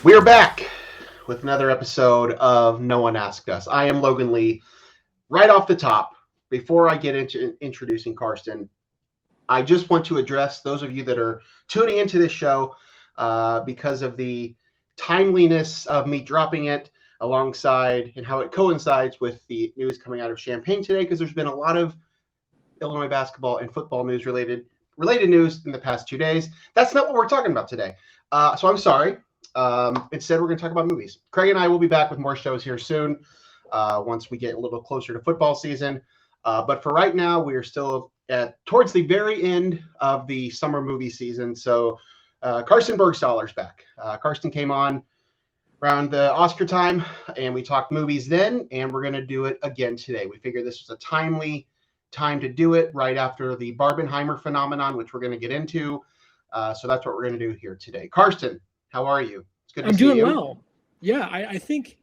We are back with another episode of No One Asked Us. I am Logan Lee. Right off the top, before I get into introducing Karsten, I just want to address those of you that are tuning into this show because of the timeliness of me dropping it alongside and how it coincides with the news coming out of Champaign today, because there's been a lot of Illinois basketball and football news related news in the past 2 days. That's not what we're talking about today. So I'm sorry. Instead, we're going to talk about movies. Craig and I will be back with more shows here soon once we get a little closer to football season. But for right now, we are still towards the very end of the summer movie season. So Karsten Burgstahler's back. Karsten came on around the Oscar time, and we talked movies then, and we're going to do it again today. We figured this was a timely time to do it right after the Barbenheimer phenomenon, which we're going to get into. So that's what we're going to do here today. Karsten, how are you? It's good to see you. I'm doing well. Yeah, I think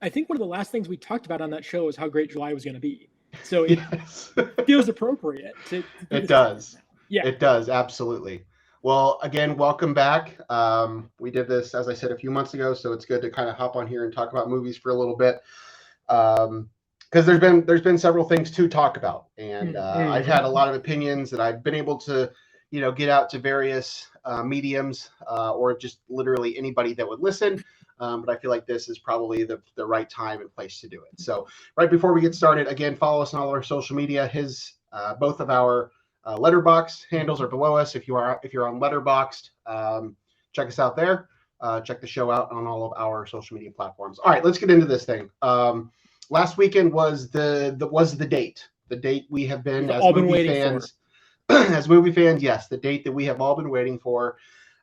one of the last things we talked about on that show was how great July was going to be. So it feels appropriate to It does. Yeah, it does. Absolutely. Well, again, welcome back. We did this, as I said, a few months ago, so it's good to kind of hop on here and talk about movies for a little bit. Because there's been several things to talk about, and I've had a lot of opinions that I've been able to, get out to various mediums or just literally anybody that would listen. But I feel like this is probably the right time and place to do it. So right before we get started, again, follow us on all our social media. Both of our Letterboxd handles are below us. If you're on Letterboxd, check us out there. Check the show out on all of our social media platforms. All right, let's get into this thing. Last weekend was the date we have been as movie fans. As movie fans, yes, the date that we have all been waiting for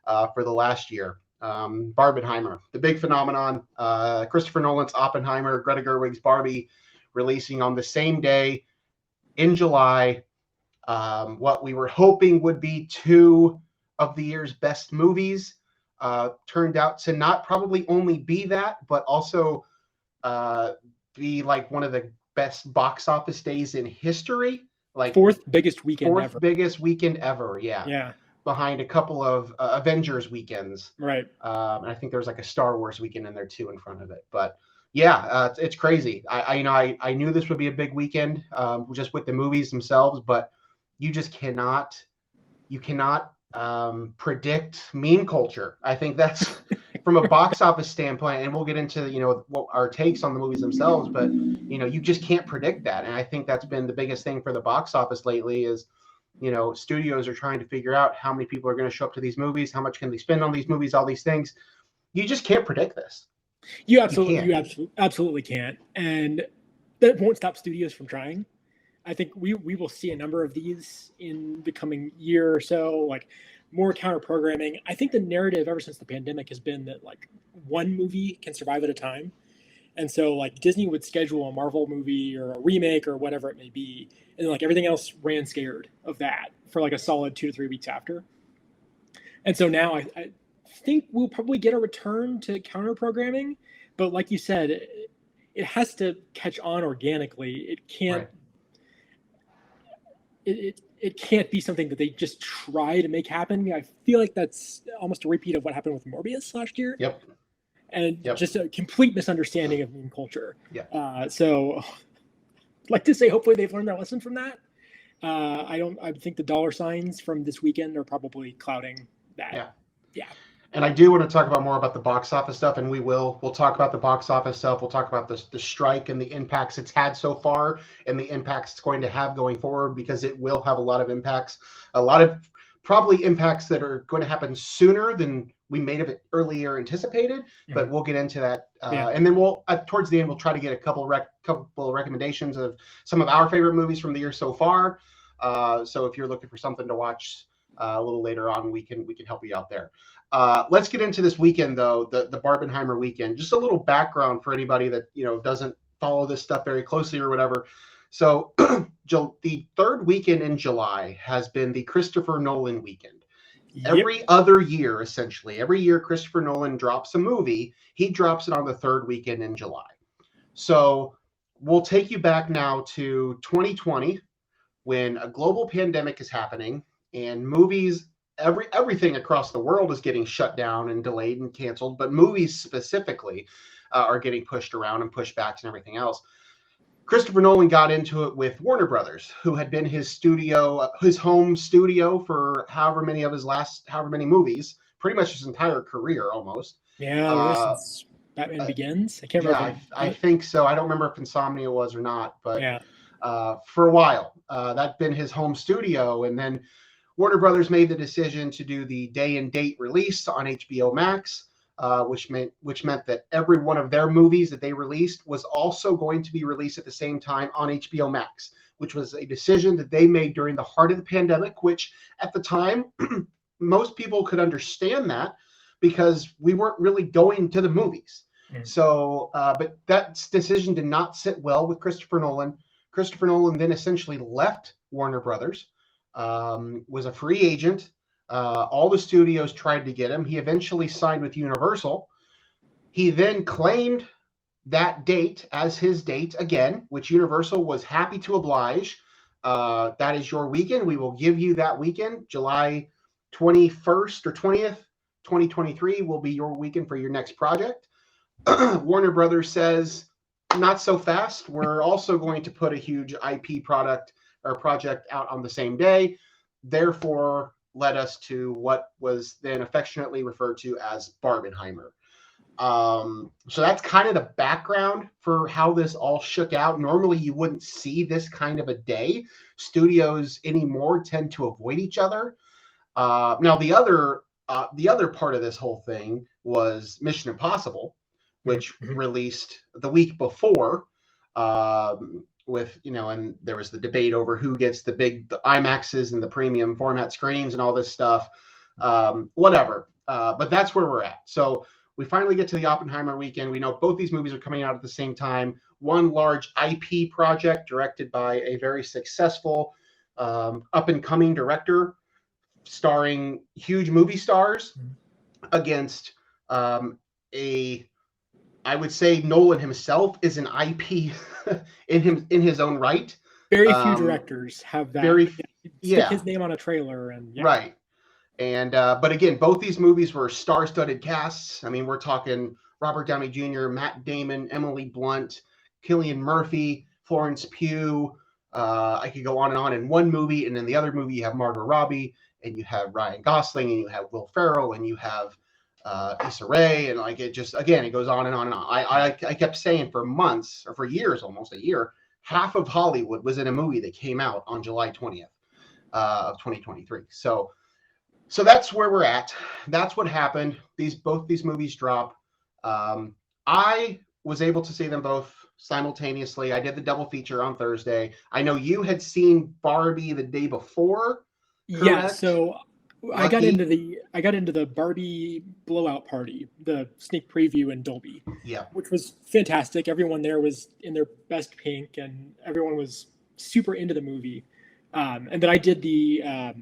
the last year. Barbenheimer, the big phenomenon. Christopher Nolan's Oppenheimer, Greta Gerwig's Barbie, releasing on the same day in July. What we were hoping would be two of the year's best movies turned out to not probably only be that, but also be like one of the best box office days in history. Like fourth biggest weekend ever. Yeah. Behind a couple of Avengers weekends. Right. And I think there's like a Star Wars weekend in there too in front of it. But yeah, it's crazy. I knew this would be a big weekend just with the movies themselves, but you just cannot predict meme culture. I think that's from a box office standpoint, and we'll get into what our takes on the movies themselves, but you just can't predict that. And I think that's been the biggest thing for the box office lately is studios are trying to figure out how many people are going to show up to these movies, how much can they spend on these movies, all these things. You just can't predict this. You absolutely can't, and that won't stop studios from trying. I think we will see a number of these in the coming year or so, like more counter programming. I think the narrative ever since the pandemic has been that like one movie can survive at a time. And so like Disney would schedule a Marvel movie or a remake or whatever it may be. And like everything else ran scared of that for like a solid 2 to 3 weeks after. And so now I think we'll probably get a return to counter programming. But like you said, it has to catch on organically. It can't. Right. It can't be something that they just try to make happen. I feel like that's almost a repeat of what happened with Morbius last year. Yep. And just a complete misunderstanding of meme culture. Yeah. So I'd like to say hopefully they've learned their lesson from that. I think the dollar signs from this weekend are probably clouding that. Yeah. And I do want to talk about more about the box office stuff, and we'll talk about the box office stuff. We'll talk about the strike and the impacts it's had so far and the impacts it's going to have going forward, because it will have a lot of impacts, a lot of probably impacts that are going to happen sooner than we may have earlier anticipated, but we'll get into that. And then we'll, towards the end, we'll try to get a couple recommendations of some of our favorite movies from the year so far. So if you're looking for something to watch a little later on, we can help you out there. Let's get into this weekend, though, the Barbenheimer weekend. Just a little background for anybody that doesn't follow this stuff very closely or whatever. So the third weekend in July has been the Christopher Nolan weekend. Yep. Every other year, essentially, every year Christopher Nolan drops a movie, he drops it on the third weekend in July. So we'll take you back now to 2020, when a global pandemic is happening and movies everything across the world is getting shut down and delayed and canceled, but movies specifically are getting pushed around and pushbacks and everything else. Christopher Nolan got into it with Warner Brothers, who had been his home studio for however many movies, pretty much his entire career almost. Yeah, since Batman Begins. I can't remember. I think so. I don't remember if Insomnia was or not, but yeah. For a while, that'd been his home studio, and then Warner Brothers made the decision to do the day and date release on HBO Max. Which meant that every one of their movies that they released was also going to be released at the same time on HBO Max, which was a decision that they made during the heart of the pandemic, which at the time, most people could understand that because we weren't really going to the movies. Mm. So, but that decision did not sit well with Christopher Nolan. Christopher Nolan then essentially left Warner Brothers, was a free agent. All the studios tried to get him. He eventually signed with Universal. He then claimed that date as his date again, which Universal was happy to oblige. That is your weekend. We will give you that weekend. July 21st or 20th, 2023 will be your weekend for your next project. Warner Brothers says, not so fast. We're also going to put a huge IP project out on the same day. Therefore, led us to what was then affectionately referred to as Barbenheimer. So that's kind of the background for how this all shook out. Normally, you wouldn't see this kind of a day. Studios anymore tend to avoid each other. Now, the other part of this whole thing was Mission Impossible, which released the week before. And there was the debate over who gets the IMAXs and the premium format screens and all this stuff, whatever. But that's where we're at. So we finally get to the Oppenheimer weekend. We know both these movies are coming out at the same time. One large IP project directed by a very successful up-and-coming director starring huge movie stars against I would say Nolan himself is an IP in his own right. Very few directors have that. Stick his name on a trailer and right. And but again, both these movies were star-studded casts. I mean, we're talking Robert Downey Jr., Matt Damon, Emily Blunt, Cillian Murphy, Florence Pugh. I could go on and on. In one movie, and in the other movie, you have Margot Robbie, and you have Ryan Gosling, and you have Will Ferrell, and you have Issa Rae, and like it goes on and on and on. I kept saying for months or for years, almost a year, half of Hollywood was in a movie that came out on July 20th of 2023. So that's where we're at. That's what happened. Both these movies drop. I was able to see them both simultaneously. I did the double feature on Thursday. I know you had seen Barbie the day before. Correct? Yeah. So I got into the Barbie blowout party, the sneak preview in Dolby, which was fantastic. Everyone there was in their best pink, and everyone was super into the movie. And then I did the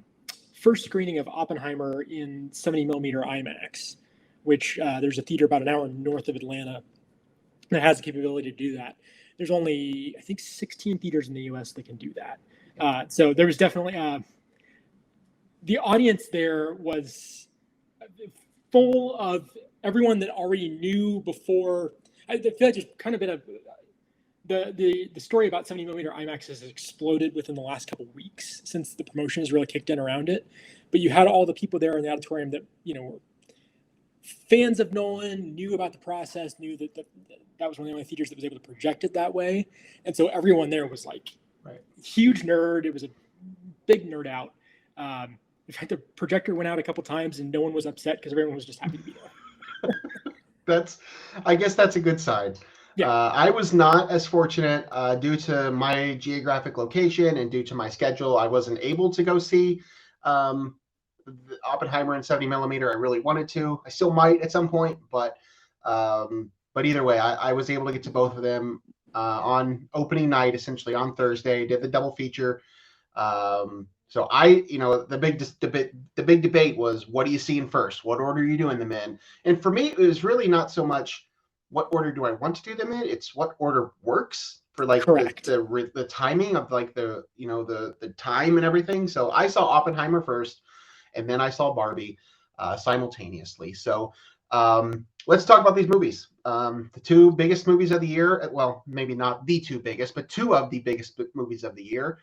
first screening of Oppenheimer in 70mm IMAX, which there's a theater about an hour north of Atlanta that has the capability to do that. There's only, I think, 16 theaters in the U.S. that can do that. So there was definitely the audience there was full of everyone that already knew before. I feel like there's kind of been the story about 70mm IMAX has exploded within the last couple of weeks since the promotion has really kicked in around it. But you had all the people there in the auditorium that, were fans of Nolan, knew about the process, knew that that was one of the only theaters that was able to project it that way. And so everyone there was like huge nerd. It was a big nerd out. In fact, the projector went out a couple times and no one was upset because everyone was just happy to be there. I guess that's a good sign. Yeah. I was not as fortunate due to my geographic location and due to my schedule. I wasn't able to go see Oppenheimer in 70mm. I really wanted to. I still might at some point, but either way, I was able to get to both of them on opening night, essentially on Thursday. Did the double feature. So the big debate was, what are you seeing first? What order are you doing them in? And for me, it was really not so much what order do I want to do them in. It's what order works for like the timing of like the time and everything. So I saw Oppenheimer first, and then I saw Barbie simultaneously. So let's talk about these movies. The two biggest movies of the year. Well, maybe not the two biggest, but two of the biggest movies of the year.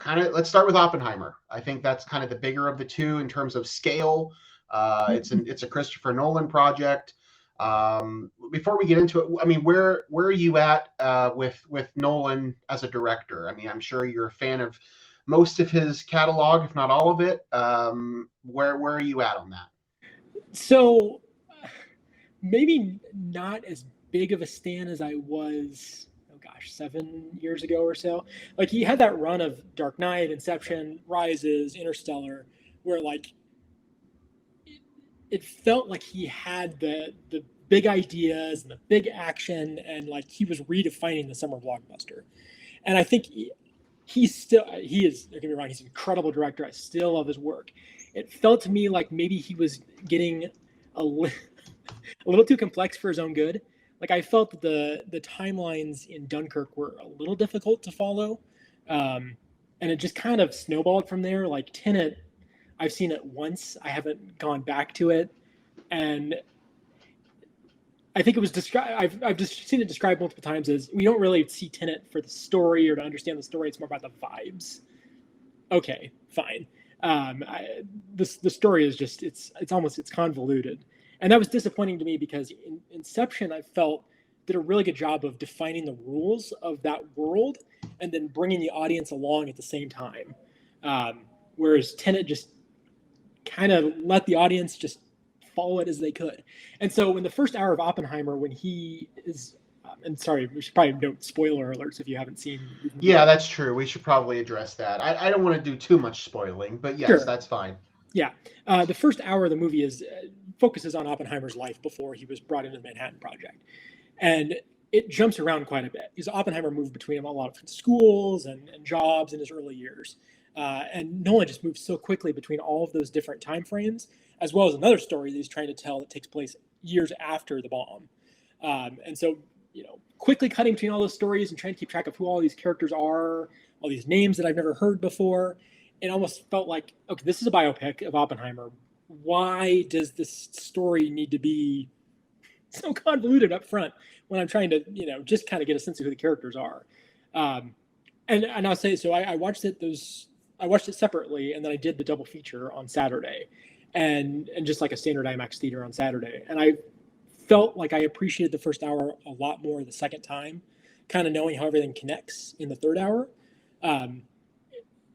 Let's start with Oppenheimer. I think that's kind of the bigger of the two in terms of scale. It's a Christopher Nolan project. Before we get into it, I mean, where are you at with Nolan as a director? I mean, I'm sure you're a fan of most of his catalog, if not all of it. Where are you at on that? So maybe not as big of a stan as I was, 7 years ago or so. Like, he had that run of Dark Knight, Inception, Rises, Interstellar, where like it felt like he had the big ideas and the big action, and like he was redefining the summer blockbuster. And I think he is, don't get me wrong, he's an incredible director. I still love his work. It felt to me like maybe he was getting a little too complex for his own good. Like, I felt that the timelines in Dunkirk were a little difficult to follow. And it just kind of snowballed from there. Like, Tenet, I've seen it once. I haven't gone back to it. And I think it was described, I've just seen it described multiple times as, we don't really see Tenet for the story or to understand the story. It's more about the vibes. Okay, fine. The story is just, it's convoluted. And that was disappointing to me because Inception, I felt, did a really good job of defining the rules of that world and then bringing the audience along at the same time. Whereas Tenet just kind of let the audience just follow it as they could. And so in the first hour of Oppenheimer, when he is, and sorry, we should probably note spoiler alerts if you haven't seen. Yeah, that's true. We should probably address that. I don't want to do too much spoiling, but yes, sure. That's fine. Yeah. The first hour of the movie focuses on Oppenheimer's life before he was brought into the Manhattan Project. And it jumps around quite a bit because Oppenheimer moved between a lot of schools and jobs in his early years. And Nolan just moves so quickly between all of those different time frames, as well as another story that he's trying to tell that takes place years after the bomb. And so, quickly cutting between all those stories and trying to keep track of who all these characters are, all these names that I've never heard before. It almost felt like, okay, this is a biopic of Oppenheimer. Why does this story need to be so convoluted up front when I'm trying to, just kind of get a sense of who the characters are? And I'll say, so I watched it. I watched it separately, and then I did the double feature on Saturday, and just like a standard IMAX theater on Saturday. And I felt like I appreciated the first hour a lot more the second time, kind of knowing how everything connects in the third hour.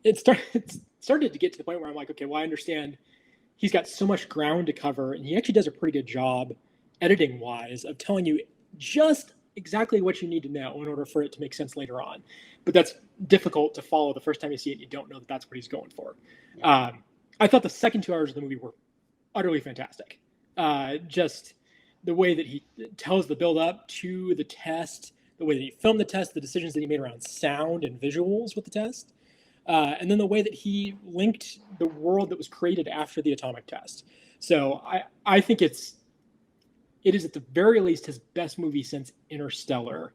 It started to get to the point where I'm like, okay, well, I understand he's got so much ground to cover, and he actually does a pretty good job editing wise of telling you just exactly what you need to know in order for it to make sense later on. But that's difficult to follow the first time you see it and you don't know that that's what he's going for. I thought the second 2 hours of the movie were utterly fantastic. Just the way that he tells the build up to the test, the way that he filmed the test, the decisions that he made around sound and visuals with the test. And then the way that he linked the world that was created after the atomic test. So I think it is at the very least his best movie since Interstellar,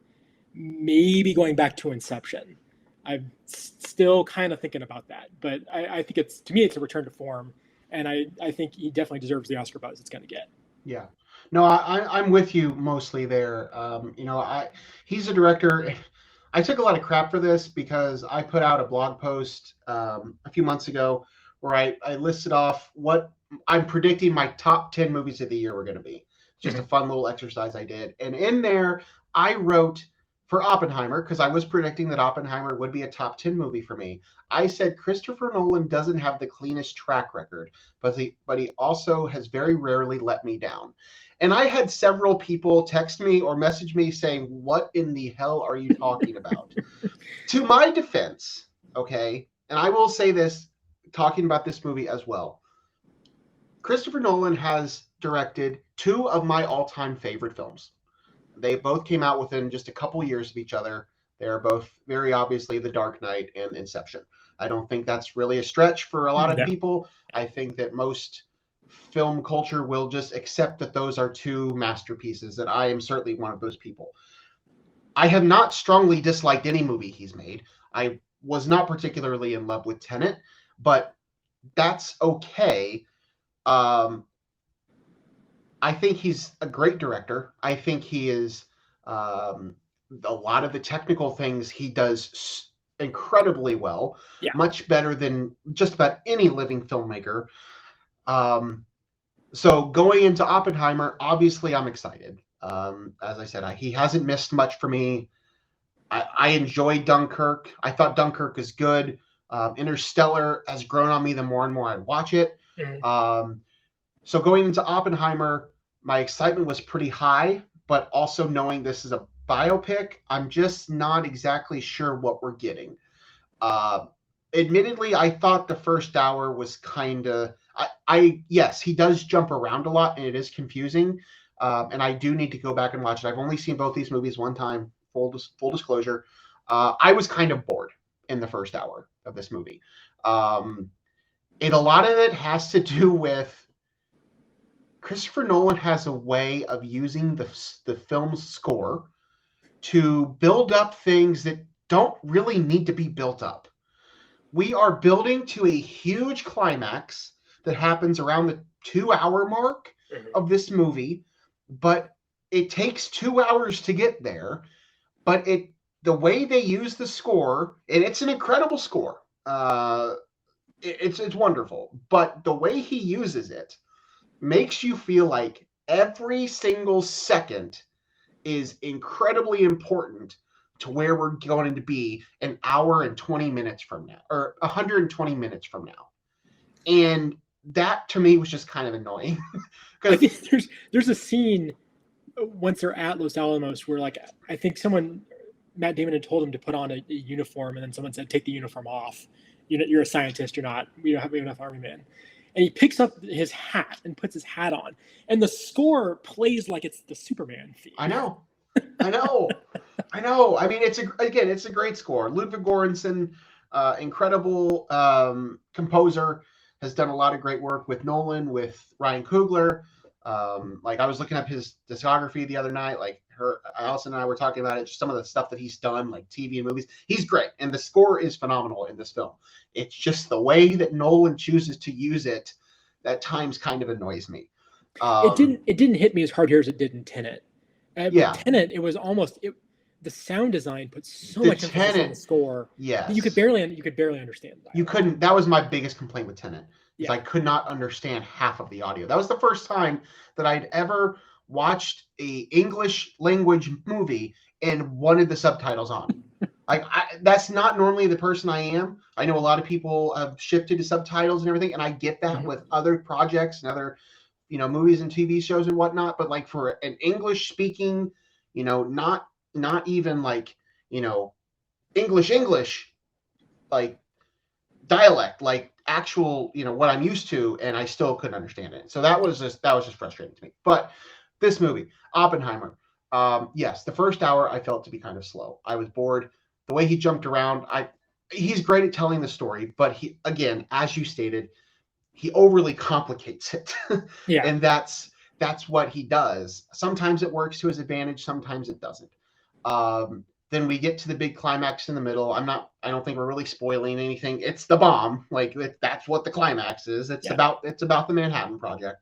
maybe going back to Inception. I'm still kind of thinking about that, but I think to me, it's a return to form. And I think he definitely deserves the Oscar buzz it's going to get. Yeah. No, I'm with you mostly there. He's a director. I took a lot of crap for this because I put out a blog post a few months ago where I listed off what I'm predicting my top 10 movies of the year were going to be. Just a fun little exercise I did. And in there, I wrote for Oppenheimer, because I was predicting that Oppenheimer would be a top 10 movie for me. I said Christopher Nolan doesn't have the cleanest track record, but he also has very rarely let me down. And I had several people text me or message me saying, what in the hell are you talking about? To my defense, okay, and I will say this, talking about this movie as well, Christopher Nolan has directed two of my all-time favorite films. They both came out within just a couple years of each other. They're both very obviously The Dark Knight and Inception. I don't think that's really a stretch for a lot of people. I think that most film culture will just accept that those are two masterpieces, and I am certainly one of those people. I have not strongly disliked any movie he's made. I was not particularly in love with Tenet, but that's okay. Um, I think he's a great director. I think he is a lot of the technical things he does incredibly well, Yeah. much better than just about any living filmmaker. Um, so going into Oppenheimer, obviously I'm excited. As I said, he hasn't missed much for me. I enjoyed Dunkirk. I thought Dunkirk is good. Interstellar has grown on me the more and more I watch it. Mhm. So going into Oppenheimer, my excitement was pretty high, but also knowing this is a biopic, I'm just not exactly sure what we're getting. Uh, Admittedly, I thought the first hour was kind of. Yes, he does jump around a lot, and it is confusing. And I do need to go back and watch it. I've only seen both these movies one time. Full disclosure, I was kind of bored in the first hour of this movie. And a lot of it has to do with Christopher Nolan has a way of using the film's score to build up things that don't really need to be built up. We are building to a huge climax that happens around the 2 hour mark of this movie, but it takes 2 hours to get there. But the way they use the score, and it's an incredible score. It's wonderful, but the way he uses it makes you feel like every single second is incredibly important to where we're going to be an hour and 20 minutes from now, or 120 minutes from now. And that to me was just kind of annoying. I think there's a scene once they're at Los Alamos where, like, I think Matt Damon had told him to put on a uniform, and then someone said, take the uniform off. You're a scientist, you're not, we don't have enough army men. And he picks up his hat and puts his hat on, and the score plays like it's the Superman theme. I know. I mean, it's a great score. Ludwig Göransson, incredible composer, has done a lot of great work with Nolan, with Ryan Coogler. Like I was looking up his discography the other night. Like Allison and I were talking about it. Just some of the stuff that he's done, like TV and movies. He's great, and the score is phenomenal in this film. It's just the way that Nolan chooses to use it at times kind of annoys me. It didn't hit me as hard here as it did in Tenet. Yeah, Tenet, it was almost the sound design put so much emphasis on the score. Yes, you could barely understand that. You couldn't. That was my biggest complaint with Tenet. Yeah. I could not understand half of the audio. That was the first time that I'd ever watched a English language movie and wanted the subtitles on. That's not normally the person I am. I know a lot of people have shifted to subtitles and everything, and I get that with other projects and other, movies and TV shows and whatnot. But like for an English speaking, not even like, English, like dialect, like actual, what I'm used to, and I still couldn't understand it. So that was just frustrating to me. But this movie, Oppenheimer, yes, the first hour I felt to be kind of slow. I was bored. The way he jumped around, he's great at telling the story, but he, again, as you stated, he overly complicates it. Yeah. And that's what he does. Sometimes it works to his advantage, sometimes it doesn't. Then we get to the big climax in the middle. I don't think we're really spoiling anything. It's the bomb. Like that's what the climax is. It's about the Manhattan Project.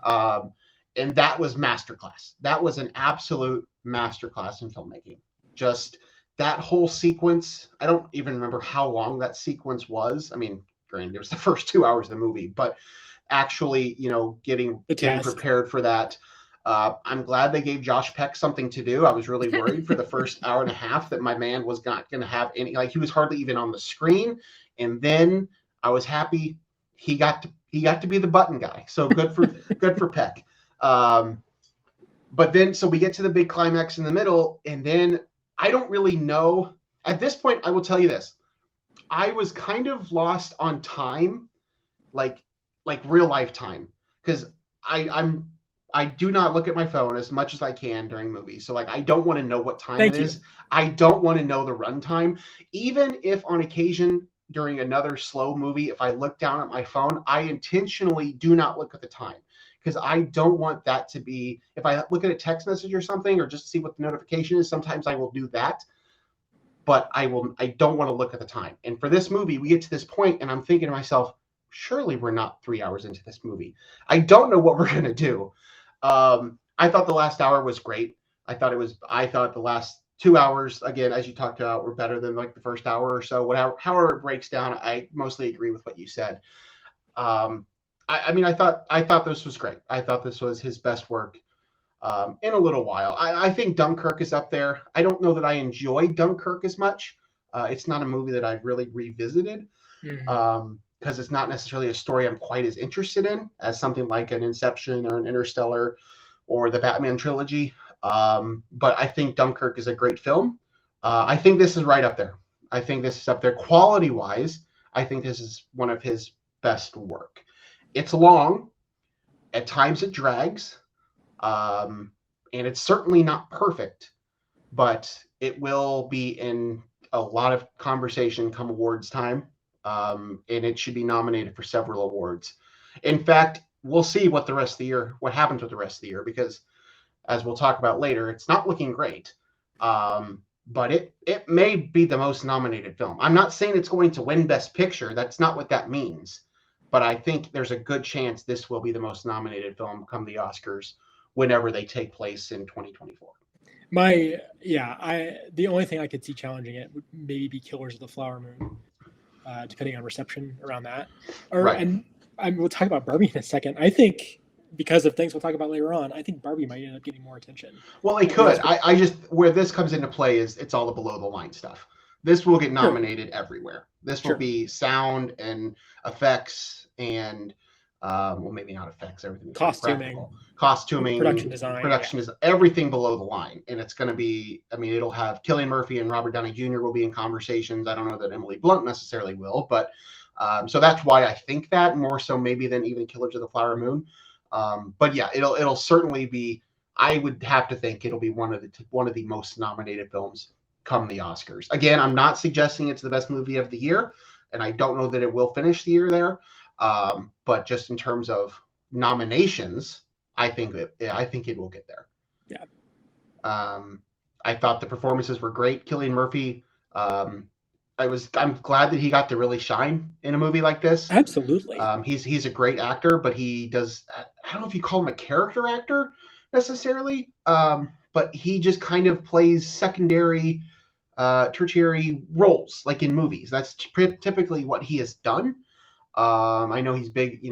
And that was masterclass. That was an absolute masterclass in filmmaking. Just that whole sequence. I don't even remember how long that sequence was. I mean, granted, it was the first 2 hours of the movie, but actually, getting prepared for that. I'm glad they gave Josh Peck something to do. I was really worried for the first hour and a half that my man was not going to have any, like he was hardly even on the screen. And then I was happy he got to be the button guy. So good for Peck. But then, so we get to the big climax in the middle, and then I don't really know. At this point, I will tell you this. I was kind of lost on time, like real life time, because I do not look at my phone as much as I can during movies. So like, I don't want to know what time it is. I don't want to know the runtime. Even if on occasion during another slow movie, if I look down at my phone, I intentionally do not look at the time, because I don't want that to be, if I look at a text message or something, or just see what the notification is, sometimes I will do that. But I don't want to look at the time. And for this movie, we get to this point and I'm thinking to myself, surely we're not 3 hours into this movie. I don't know what we're going to do. I thought the last hour was great. I thought the last 2 hours, again, as you talked about, were better than like the first hour or so. However it breaks down, I mostly agree with what you said. I thought this was great. I thought this was his best work in a little while. I think Dunkirk is up there. I don't know that I enjoyed Dunkirk as much. It's not a movie that I've really revisited because it's not necessarily a story I'm quite as interested in as something like an Inception or an Interstellar or the Batman trilogy. But I think Dunkirk is a great film. I think this is right up there. I think this is up there quality-wise. I think this is one of his best work. It's long. At times it drags. And it's certainly not perfect, but it will be in a lot of conversation come awards time. And it should be nominated for several awards. In fact, we'll see what happens with the rest of the year, because as we'll talk about later, it's not looking great. But it may be the most nominated film. I'm not saying it's going to win Best Picture. That's not what that means. But I think there's a good chance this will be the most nominated film come the Oscars whenever they take place in 2024. The only thing I could see challenging it would maybe be Killers of the Flower Moon, depending on reception around that. And we'll talk about Barbie in a second. I think because of things we'll talk about later on, I think Barbie might end up getting more attention. Well, it could. I just, where this comes into play is it's all the below the line stuff. This will get nominated everywhere. This will be sound and effects and maybe not effects, everything. Costuming, production design, is everything below the line. And it's going to be, it'll have Cillian Murphy and Robert Downey Jr. will be in conversations. I don't know that Emily Blunt necessarily will, but so that's why I think that more so maybe than even Killers of the Flower Moon. But yeah, it'll certainly be, I would have to think it'll be one of the most nominated films come the Oscars. Again, I'm not suggesting it's the best movie of the year, and I don't know that it will finish the year there. But just in terms of nominations, I think it will get there. Yeah. I thought the performances were great. Cillian Murphy, I'm glad that he got to really shine in a movie like this. Absolutely. He's a great actor, but he does, I don't know if you call him a character actor necessarily, but he just kind of plays secondary, tertiary roles like in movies. That's typically what he has done. I know he's big,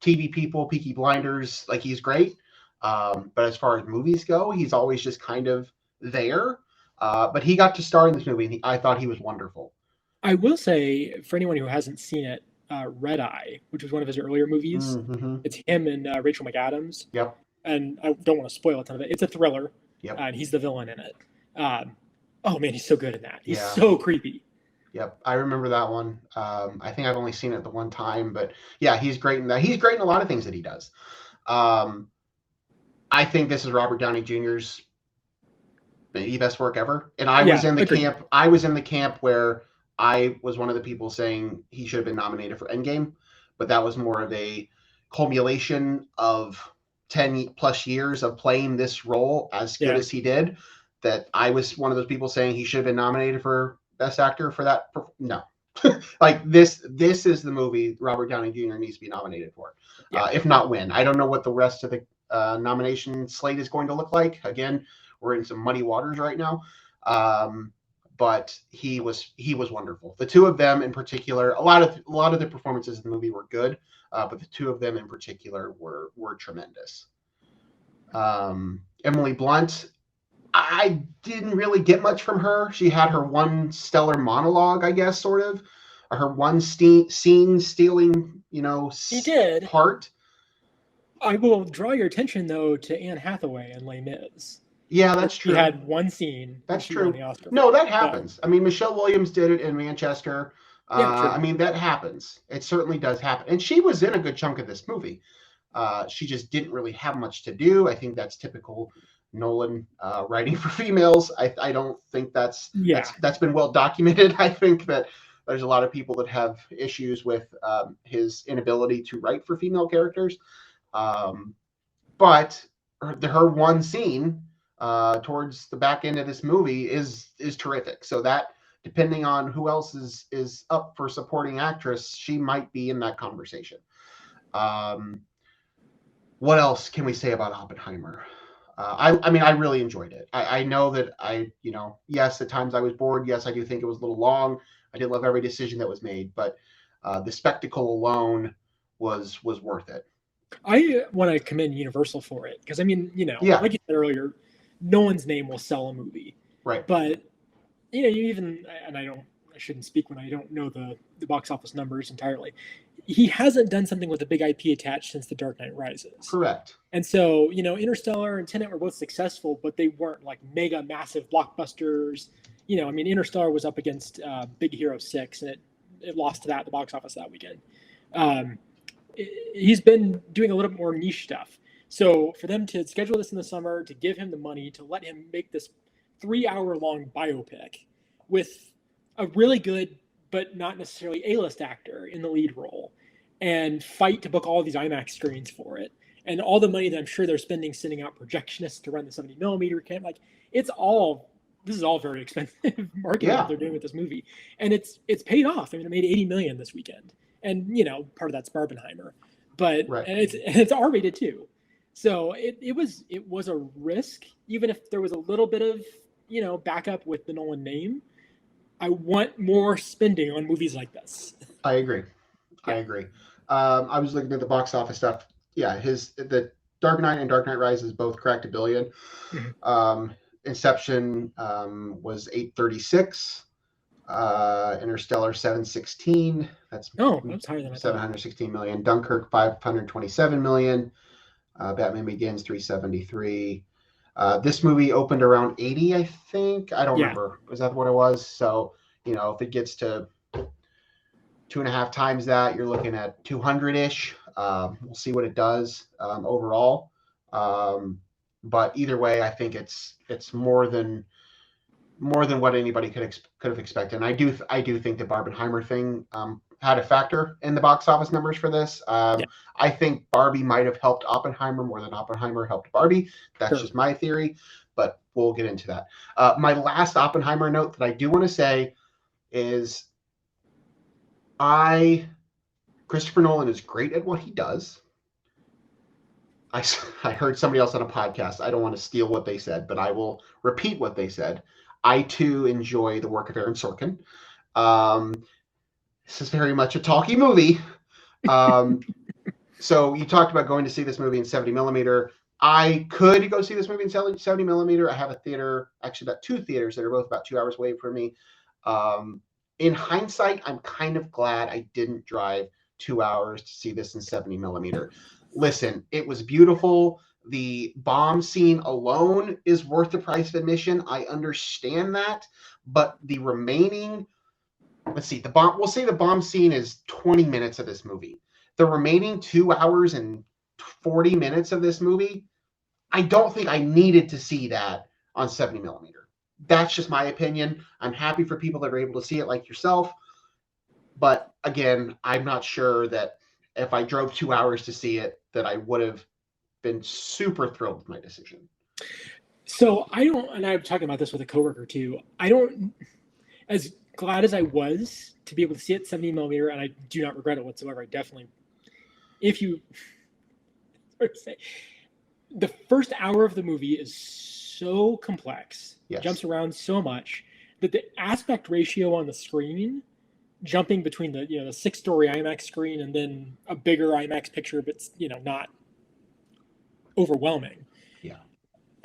TV People, Peaky Blinders, like he's great. But as far as movies go, he's always just kind of there. But he got to star in this movie, and I thought he was wonderful. I will say, for anyone who hasn't seen it, Red Eye, which was one of his earlier movies, it's him and Rachel McAdams. Yep. And I don't want to spoil a ton of it. It's a thriller, and he's the villain in it. Oh man, he's so good in that. He's so creepy. Yep, I remember that one. I think I've only seen it the one time, but yeah, he's great in that. He's great in a lot of things that he does. I think this is Robert Downey Jr.'s maybe best work ever. And I was in the camp. I was in the camp where I was one of the people saying he should have been nominated for Endgame, but that was more of a culmination of 10 plus years of playing this role as good as he did. That I was one of those people saying he should have been nominated for Best Actor for that. No, like this is the movie Robert Downey Jr. needs to be nominated for, if not win. I don't know what the rest of the nomination slate is going to look like. Again, we're in some muddy waters right now, but he was wonderful. The two of them in particular, a lot of the performances in the movie were good, but the two of them in particular were tremendous. Emily Blunt, I didn't really get much from her. She had her one stellar monologue, I guess, sort of. Her one scene stealing, she did part. I will draw your attention, though, to Anne Hathaway in Les Mis. Yeah, that's true. She had one scene. That's true. No, that happens. Michelle Williams did it in Manchester. That happens. It certainly does happen. And she was in a good chunk of this movie. She just didn't really have much to do. I think that's typical Nolan writing for females. I don't think that's been well documented. I think that there's a lot of people that have issues with his inability to write for female characters. But her one scene towards the back end of this movie is terrific. So that depending on who else is up for supporting actress, she might be in that conversation. What else can we say about Oppenheimer? I mean, I really enjoyed it. I know that yes, at times I was bored. Yes, I do think it was a little long. I didn't love every decision that was made, but the spectacle alone was worth it. I want to commend Universal for it because, I mean, like you said earlier, no one's name will sell a movie. Right. But, you even, and I shouldn't speak when I don't know the box office numbers entirely. He hasn't done something with a big IP attached since The Dark Knight Rises. Correct. And so, Interstellar and Tenet were both successful, but they weren't like mega massive blockbusters. I mean, Interstellar was up against Big Hero 6, and it lost to that at the box office that weekend. He's been doing a little bit more niche stuff. So for them to schedule this in the summer, to give him the money, to let him make this 3-hour-long biopic with a really good but not necessarily A-list actor in the lead role, and fight to book all of these IMAX screens for it, and all the money that I'm sure they're spending sending out projectionists to run the 70mm cam, like this is all very expensive marketing that they're doing with this movie, and it's paid off. I mean, it made $80 million this weekend, and part of that's Barbenheimer, but right. and it's R-rated too, so it was a risk, even if there was a little bit of backup with the Nolan name. I want more spending on movies like this. I agree. I was looking at the box office stuff. Yeah, the Dark Knight and Dark Knight Rises both cracked $1 billion. Mm-hmm. Inception was 836. Interstellar 716. That's higher than I thought. 716 million. Dunkirk 527 million. Batman Begins 373. This movie opened around 80, I think. I don't remember. Was that what it was? So, if it gets to 2.5 times that, you're looking at 200-ish. We'll see what it does overall. But either way, I think it's more than what anybody could have expected. And I do think the Barbenheimer thing had a factor in the box office numbers for this. I think Barbie might have helped Oppenheimer more than Oppenheimer helped Barbie. That's just my theory, but we'll get into that. My last Oppenheimer note that I do want to say is Christopher Nolan is great at what he does. I heard somebody else on a podcast. I don't want to steal what they said, but I will repeat what they said. I too enjoy the work of Aaron Sorkin. This is very much a talky movie. So you talked about going to see this movie in 70mm. I could go see this movie in 70mm. I have a theater, actually about 2 theaters that are both about 2 hours away from me. In hindsight, I'm kind of glad I didn't drive 2 hours to see this in 70mm. Listen, it was beautiful. The bomb scene alone is worth the price of admission. I understand that, but the remaining, we'll say the bomb scene is 20 minutes of this movie. The remaining 2 hours and 40 minutes of this movie, I don't think I needed to see that on 70mm. That's just my opinion. I'm happy for people that are able to see it like yourself. But again, I'm not sure that if I drove 2 hours to see it, that I would have been super thrilled with my decision. So and I'm talking about this with a coworker too, as glad as I was to be able to see it 70mm, and I do not regret it whatsoever. I definitely, the first hour of the movie is so complex, jumps around so much, that the aspect ratio on the screen, jumping between the 6-story IMAX screen and then a bigger IMAX picture, but not overwhelming. Yeah,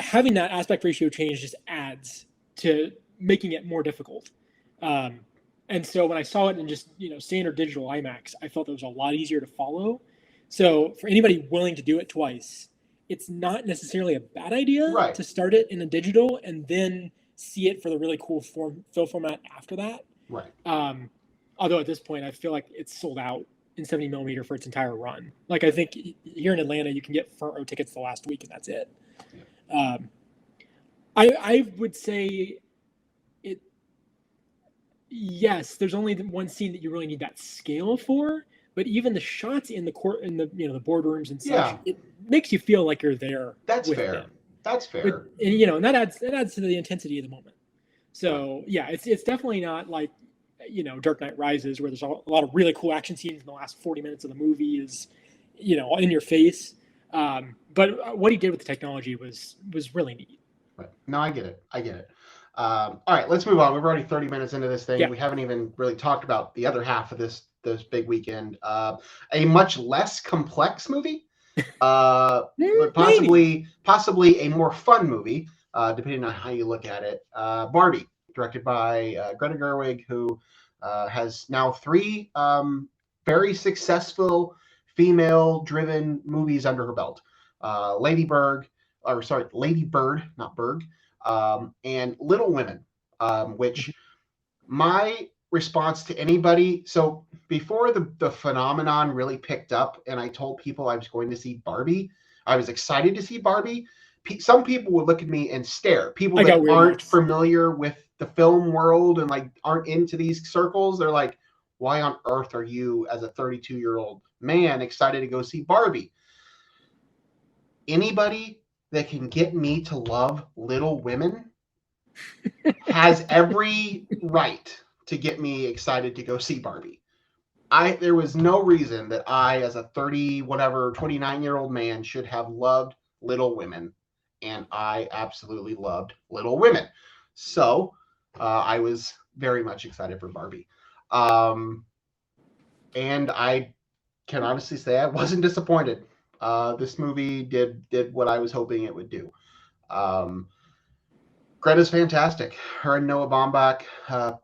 having that aspect ratio change just adds to making it more difficult. And so when I saw it in just standard digital IMAX, I felt it was a lot easier to follow. So for anybody willing to do it twice, it's not necessarily a bad idea to start it in a digital and then see it for the really cool film format after that. Right. Although at this point, I feel like it's sold out in 70mm for its entire run. Like, I think here in Atlanta, you can get front row tickets the last week, and that's it. Yeah. I would say yes, there's only one scene that you really need that scale for, but even the shots in the court, in the the boardrooms and such, it makes you feel like you're there. That's fair. That's fair. But, and that adds to the intensity of the moment. So yeah, it's definitely not like, Dark Knight Rises, where there's a lot of really cool action scenes in the last 40 minutes of the movie is, in your face. But what he did with the technology was really neat. Right. No, I get it. All right, let's move on. We're already 30 minutes into this thing. Yeah. We haven't even really talked about the other half of this big weekend. A much less complex movie, but possibly a more fun movie, depending on how you look at it. Barbie, directed by Greta Gerwig, who has now 3 very successful female-driven movies under her belt. Lady Bird, not Berg, and Little Women, which my response to anybody. So before the phenomenon really picked up and I told people I was going to see Barbie, I was excited to see Barbie. Some people would look at me and stare. People that aren't familiar with the film world and like aren't into these circles, they're like, why on earth are you, as a 32-year-old man, excited to go see Barbie? Anybody that can get me to love Little Women has every right to get me excited to go see Barbie. There was no reason that I, as a 29-year-old man, should have loved Little Women, and I absolutely loved Little Women. So I was very much excited for Barbie. And I can honestly say I wasn't disappointed. This movie did what I was hoping it would do. Greta's fantastic. Her and Noah Baumbach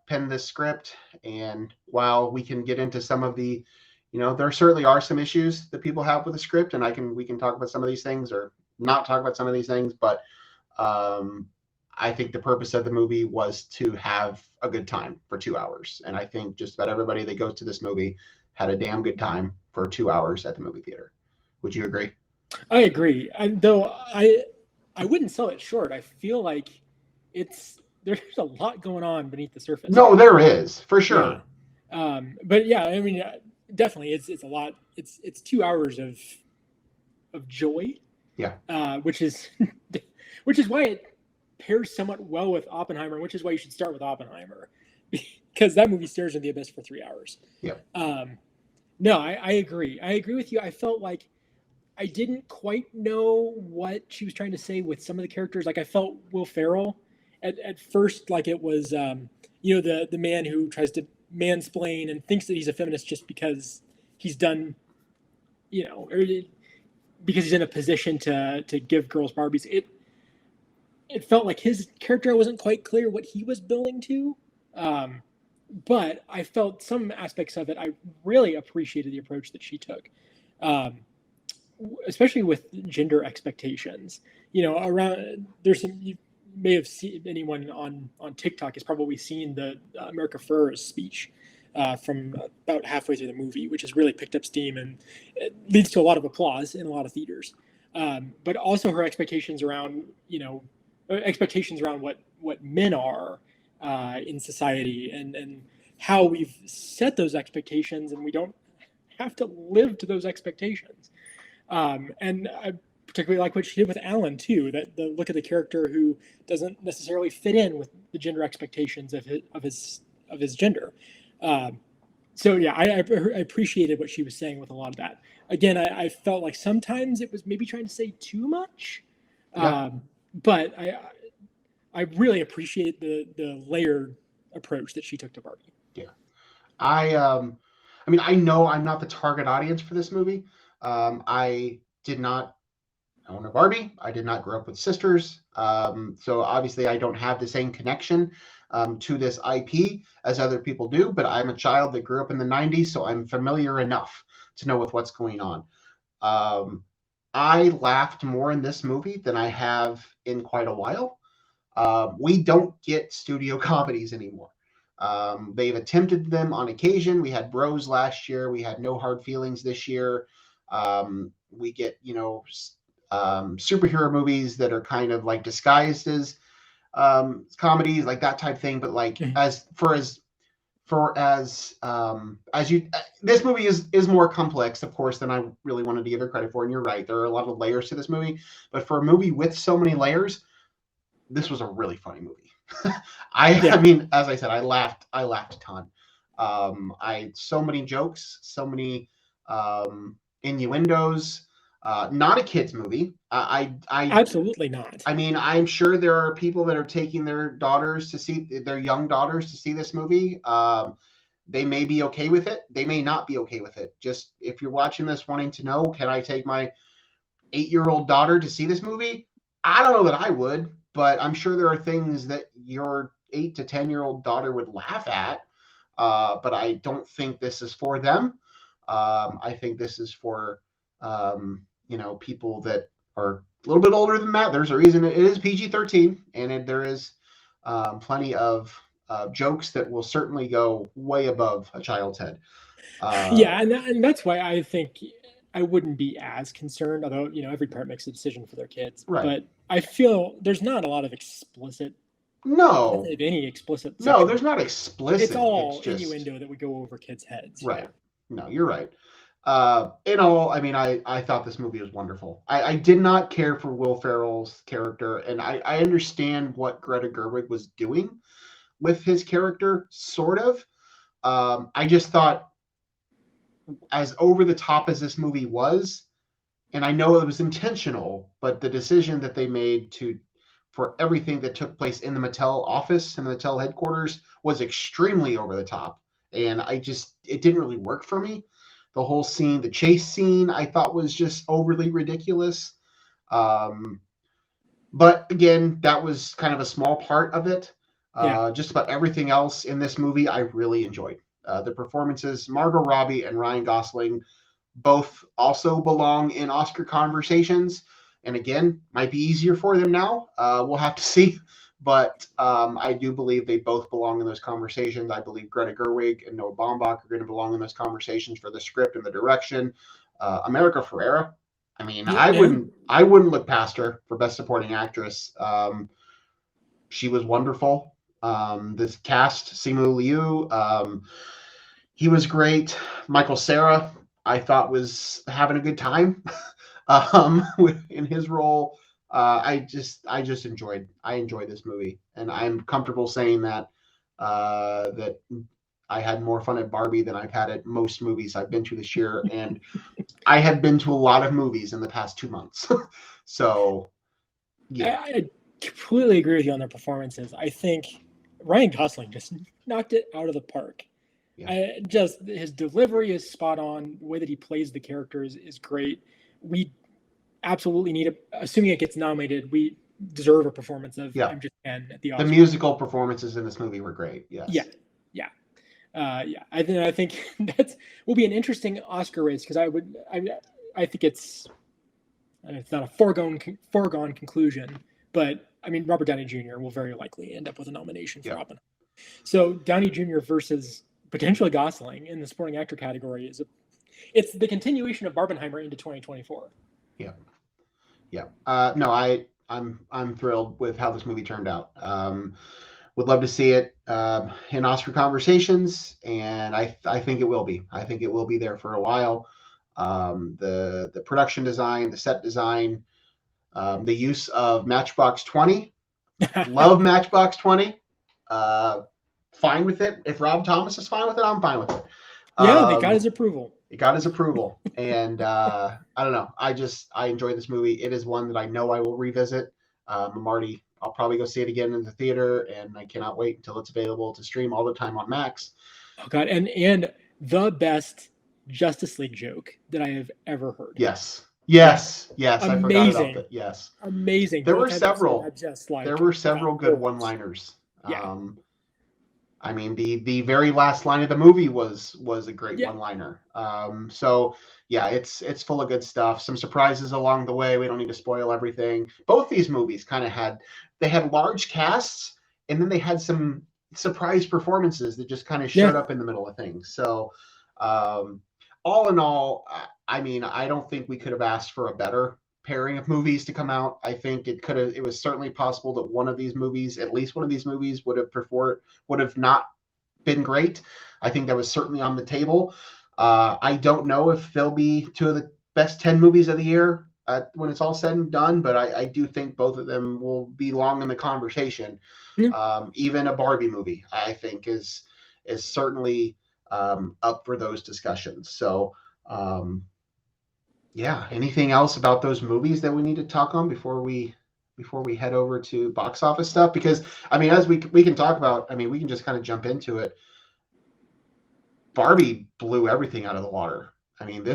penned this script, and while we can get into some of the, there certainly are some issues that people have with the script, and we can talk about some of these things or not talk about some of these things, but I think the purpose of the movie was to have a good time for 2 hours, and I think just about everybody that goes to this movie had a damn good time for 2 hours at the movie theater. Would you agree? I agree. Though I wouldn't sell it short. I feel like there's a lot going on beneath the surface. No, there is, for sure. Yeah. But yeah, I mean, definitely it's a lot. It's 2 hours of joy. Yeah. Which is why it pairs somewhat well with Oppenheimer, which is why you should start with Oppenheimer, because that movie stares into the abyss for 3 hours. Yeah. No, I agree. I agree with you. I felt like I didn't quite know what she was trying to say with some of the characters. Like I felt Will Ferrell at first, like it was, the man who tries to mansplain and thinks that he's a feminist just because he's done, or because he's in a position to give girls Barbies. It felt like his character wasn't quite clear what he was building to. But I felt some aspects of it. I really appreciated the approach that she took, especially with gender expectations. There's some, you may have seen, anyone on TikTok has probably seen the America Ferrer's speech from about halfway through the movie, which has really picked up steam and it leads to a lot of applause in a lot of theaters. But also her expectations around, what men are in society and how we've set those expectations and we don't have to live to those expectations. And I particularly like what she did with Alan too, that the look at the character who doesn't necessarily fit in with the gender expectations of his gender. So yeah, I appreciated what she was saying with a lot of that. Again, I felt like sometimes it was maybe trying to say too much, but I really appreciate the layered approach that she took to Barbie. Yeah, I mean, I know I'm not the target audience for this movie. I did not own a Barbie. I did not grow up with sisters. So obviously I don't have the same connection to this IP as other people do, but I'm a child that grew up in the 90s, so I'm familiar enough to know with what's going on. I laughed more in this movie than I have in quite a while. We don't get studio comedies anymore. They've attempted them on occasion. We had Bros last year. We had No Hard Feelings this year. We get, superhero movies that are kind of like disguised as comedies, like that type thing. But like this movie is more complex, of course, than I really wanted to give it credit for. And you're right, there are a lot of layers to this movie. But for a movie with so many layers, this was a really funny movie. I mean, as I said, I laughed a ton. So many jokes, so many innuendos. Not a kids movie. Absolutely not. I mean, I'm sure there are people that are taking their young daughters to see this movie. They may be okay with it. They may not be okay with it. Just if you're watching this wanting to know, can I take my 8-year-old daughter to see this movie? I don't know that I would, but I'm sure there are things that your 8 to 10-year-old daughter would laugh at. But I don't think this is for them. I think this is for people that are a little bit older than that. There's a reason it is PG-13, and there is plenty of jokes that will certainly go way above a child's head. Yeah, and that's why I think I wouldn't be as concerned, although every parent makes a decision for their kids. Right. But I feel there's not a lot of explicit. No. If any explicit. No, there's not explicit. It's all innuendo that would go over kids' heads. Right. Yeah. No, you're right. In all, I mean, I thought this movie was wonderful. I did not care for Will Ferrell's character, and I understand what Greta Gerwig was doing with his character, sort of. I just thought, as over the top as this movie was, and I know it was intentional, but the decision that they made for everything that took place in the Mattel office and the Mattel headquarters was extremely over the top. And it didn't really work for me. The whole scene, the chase scene, I thought was just overly ridiculous. But again, that was kind of a small part of it. Just about everything else in this movie, I really enjoyed. The performances, Margot Robbie and Ryan Gosling both also belong in Oscar conversations. And again, might be easier for them now. We'll have to see. But I do believe they both belong in those conversations. I believe Greta Gerwig and Noah Baumbach are going to belong in those conversations for the script and the direction. America Ferrera, I mean, I wouldn't look past her for Best Supporting Actress. She was wonderful. This cast, Simu Liu, he was great. Michael Cera, I thought was having a good time in his role. I enjoyed this movie, and I'm comfortable saying that I had more fun at Barbie than I've had at most movies I've been to this year, and I have been to a lot of movies in the past 2 months. So, yeah, I completely agree with you on their performances. I think Ryan Gosling just knocked it out of the park. Yeah. His delivery is spot on. The way that he plays the characters is great. We absolutely need assuming it gets nominated, we deserve a performance of M. Ken at the Oscars. The musical performances in this movie were great. Yes. Yeah. I think that will be an interesting Oscar race because I think it's not a foregone conclusion, but I mean Robert Downey Jr. will very likely end up with a nomination for Oppenheimer. So Downey Jr. versus potentially Gosling in the supporting actor category it's the continuation of Barbenheimer into 2024. Yeah. No, I'm thrilled with how this movie turned out. Would love to see it in Oscar conversations, and I think it will be. I think it will be there for a while. The production design, the set design, the use of Matchbox 20. Love Matchbox 20. Fine with it. If Rob Thomas is fine with it, I'm fine with it. Yeah, they got his approval. It got his approval, and I don't know. I enjoyed this movie. It is one that I know I will revisit. I'll probably go see it again in the theater, and I cannot wait until it's available to stream all the time on Max. Oh God, and the best Justice League joke that I have ever heard. Yes. Amazing. I forgot about that. Yes. Amazing. There were several good one-liners. Yeah. I mean, the very last line of the movie was a great one-liner. So yeah, it's full of good stuff. Some surprises along the way. We don't need to spoil everything. Both these movies kind of had large casts, and then they had some surprise performances that just kind of showed up in the middle of things. So all in all, I mean, I don't think we could have asked for a better pairing of movies to come out. I think it was certainly possible that at least one of these movies would have not been great. I think that was certainly on the table. I don't know if they'll be two of the best 10 movies of the year. when it's all said and done, but I do think both of them will be long in the conversation. Yeah. Even a Barbie movie, I think, is certainly up for those discussions. So, yeah. Anything else about those movies that we need to talk on before we head over to box office stuff? Because I mean, as we can talk about, I mean, we can just kind of jump into it. Barbie blew everything out of the water. I mean,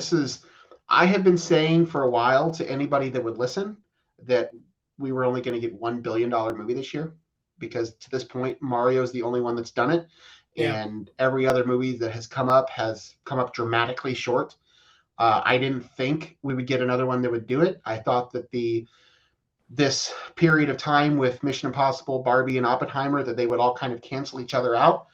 I have been saying for a while to anybody that would listen that we were only going to get $1 billion movie this year, because to this point, Mario is the only one that's done it. Yeah. And every other movie that has come up dramatically short. I didn't think we would get another one that would do it. I thought that this period of time with Mission Impossible, Barbie, and Oppenheimer, that they would all kind of cancel each other out.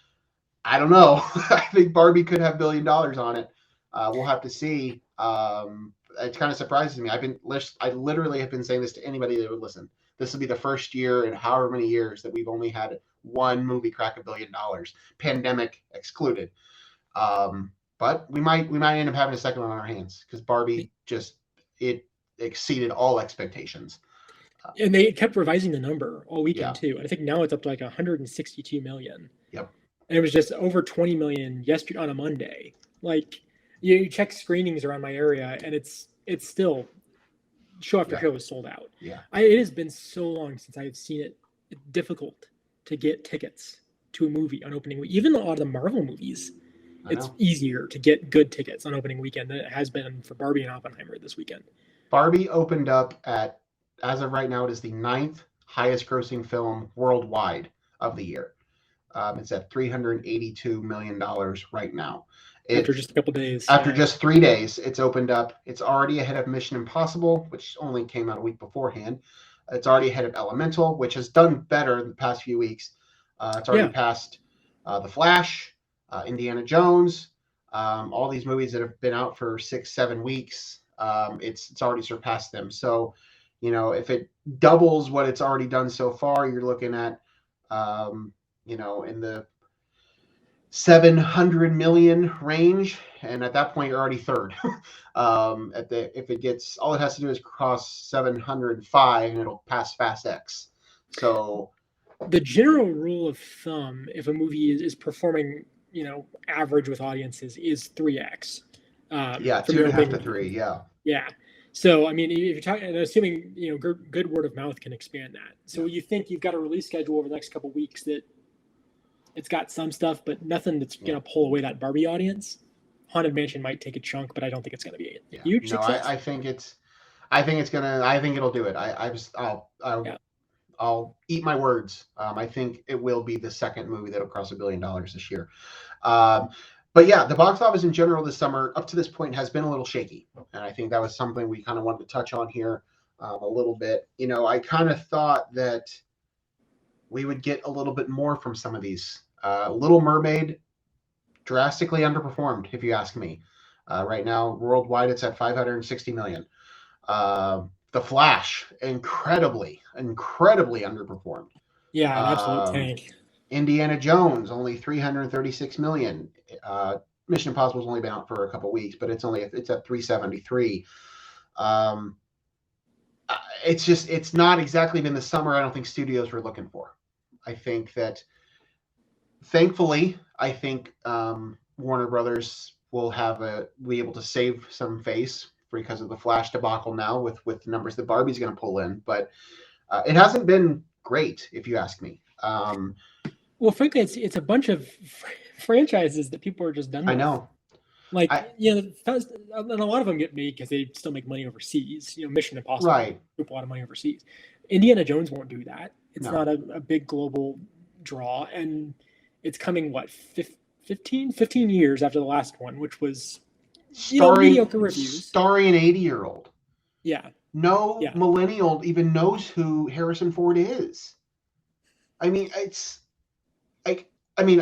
I don't know. I think Barbie could have $1 billion on it. We'll have to see. It kind of surprises me. I literally have been saying this to anybody that would listen. This will be the first year in however many years that we've only had one movie crack $1 billion, pandemic excluded. But we might end up having a second one on our hands, because Barbie it exceeded all expectations. And they kept revising the number all weekend Yeah. too. And I think now it's up to like 162 million. Yep. And it was just over 20 million yesterday on a Monday. Like you check screenings around my area, and it's still show after show is sold out. Yeah. It has been so long since I've seen it difficult to get tickets to a movie on opening week. Even a lot of the Marvel movies, it's easier to get good tickets on opening weekend than it has been for Barbie and Oppenheimer this weekend. Barbie opened up at, as of right now, it is the 9th highest grossing film worldwide of the year. It's at $382 million right now. After just a couple days. After just 3 days, it's opened up. It's already ahead of Mission Impossible, which only came out a week beforehand. It's already ahead of Elemental, which has done better in the past few weeks. It's already passed The Flash, Indiana Jones, all these movies that have been out for 6-7 weeks. It's already surpassed them. So, if it doubles what it's already done so far, you're looking at, in the 700 million range, and at that point you're already third. If it gets, all it has to do is cross 705 and it'll pass Fast X. So the general rule of thumb, if a movie is performing, average with audiences, is 3x. 2.5 to 3. Yeah. So, I mean, if you're talking, assuming, good word of mouth can expand that. So you think you've got a release schedule over the next couple of weeks that it's got some stuff, but nothing that's going to pull away that Barbie audience. Haunted Mansion might take a chunk, but I don't think it's going to be a huge success. I think it'll do it. I'll eat my words. I think it will be the second movie that'll cross $1 billion this year. But yeah, the box office in general this summer, up to this point, has been a little shaky. And I think that was something we kind of wanted to touch on here a little bit. I kind of thought that we would get a little bit more from some of these. Little Mermaid drastically underperformed, if you ask me. Right now, worldwide, it's at 560 million. The Flash, incredibly underperformed. Yeah, an absolute tank. Indiana Jones, only 336 million. Mission Impossible's only been out for a couple weeks, but it's at 373. It's not exactly been the summer I don't think studios were looking for. I think that, thankfully, Warner Brothers will be able to save some face because of the Flash debacle now with the numbers that Barbie's going to pull in. But it hasn't been great, if you ask me. Well, frankly, it's a bunch of franchises that people are just done with. I know. And a lot of them get made because they still make money overseas. Mission Impossible, right? A lot of money overseas. Indiana Jones won't do that. It's not a big global draw, and it's coming 15 years after the last one, which was mediocre reviews. Starring an 80-year-old. Yeah. No millennial even knows who Harrison Ford is. I mean,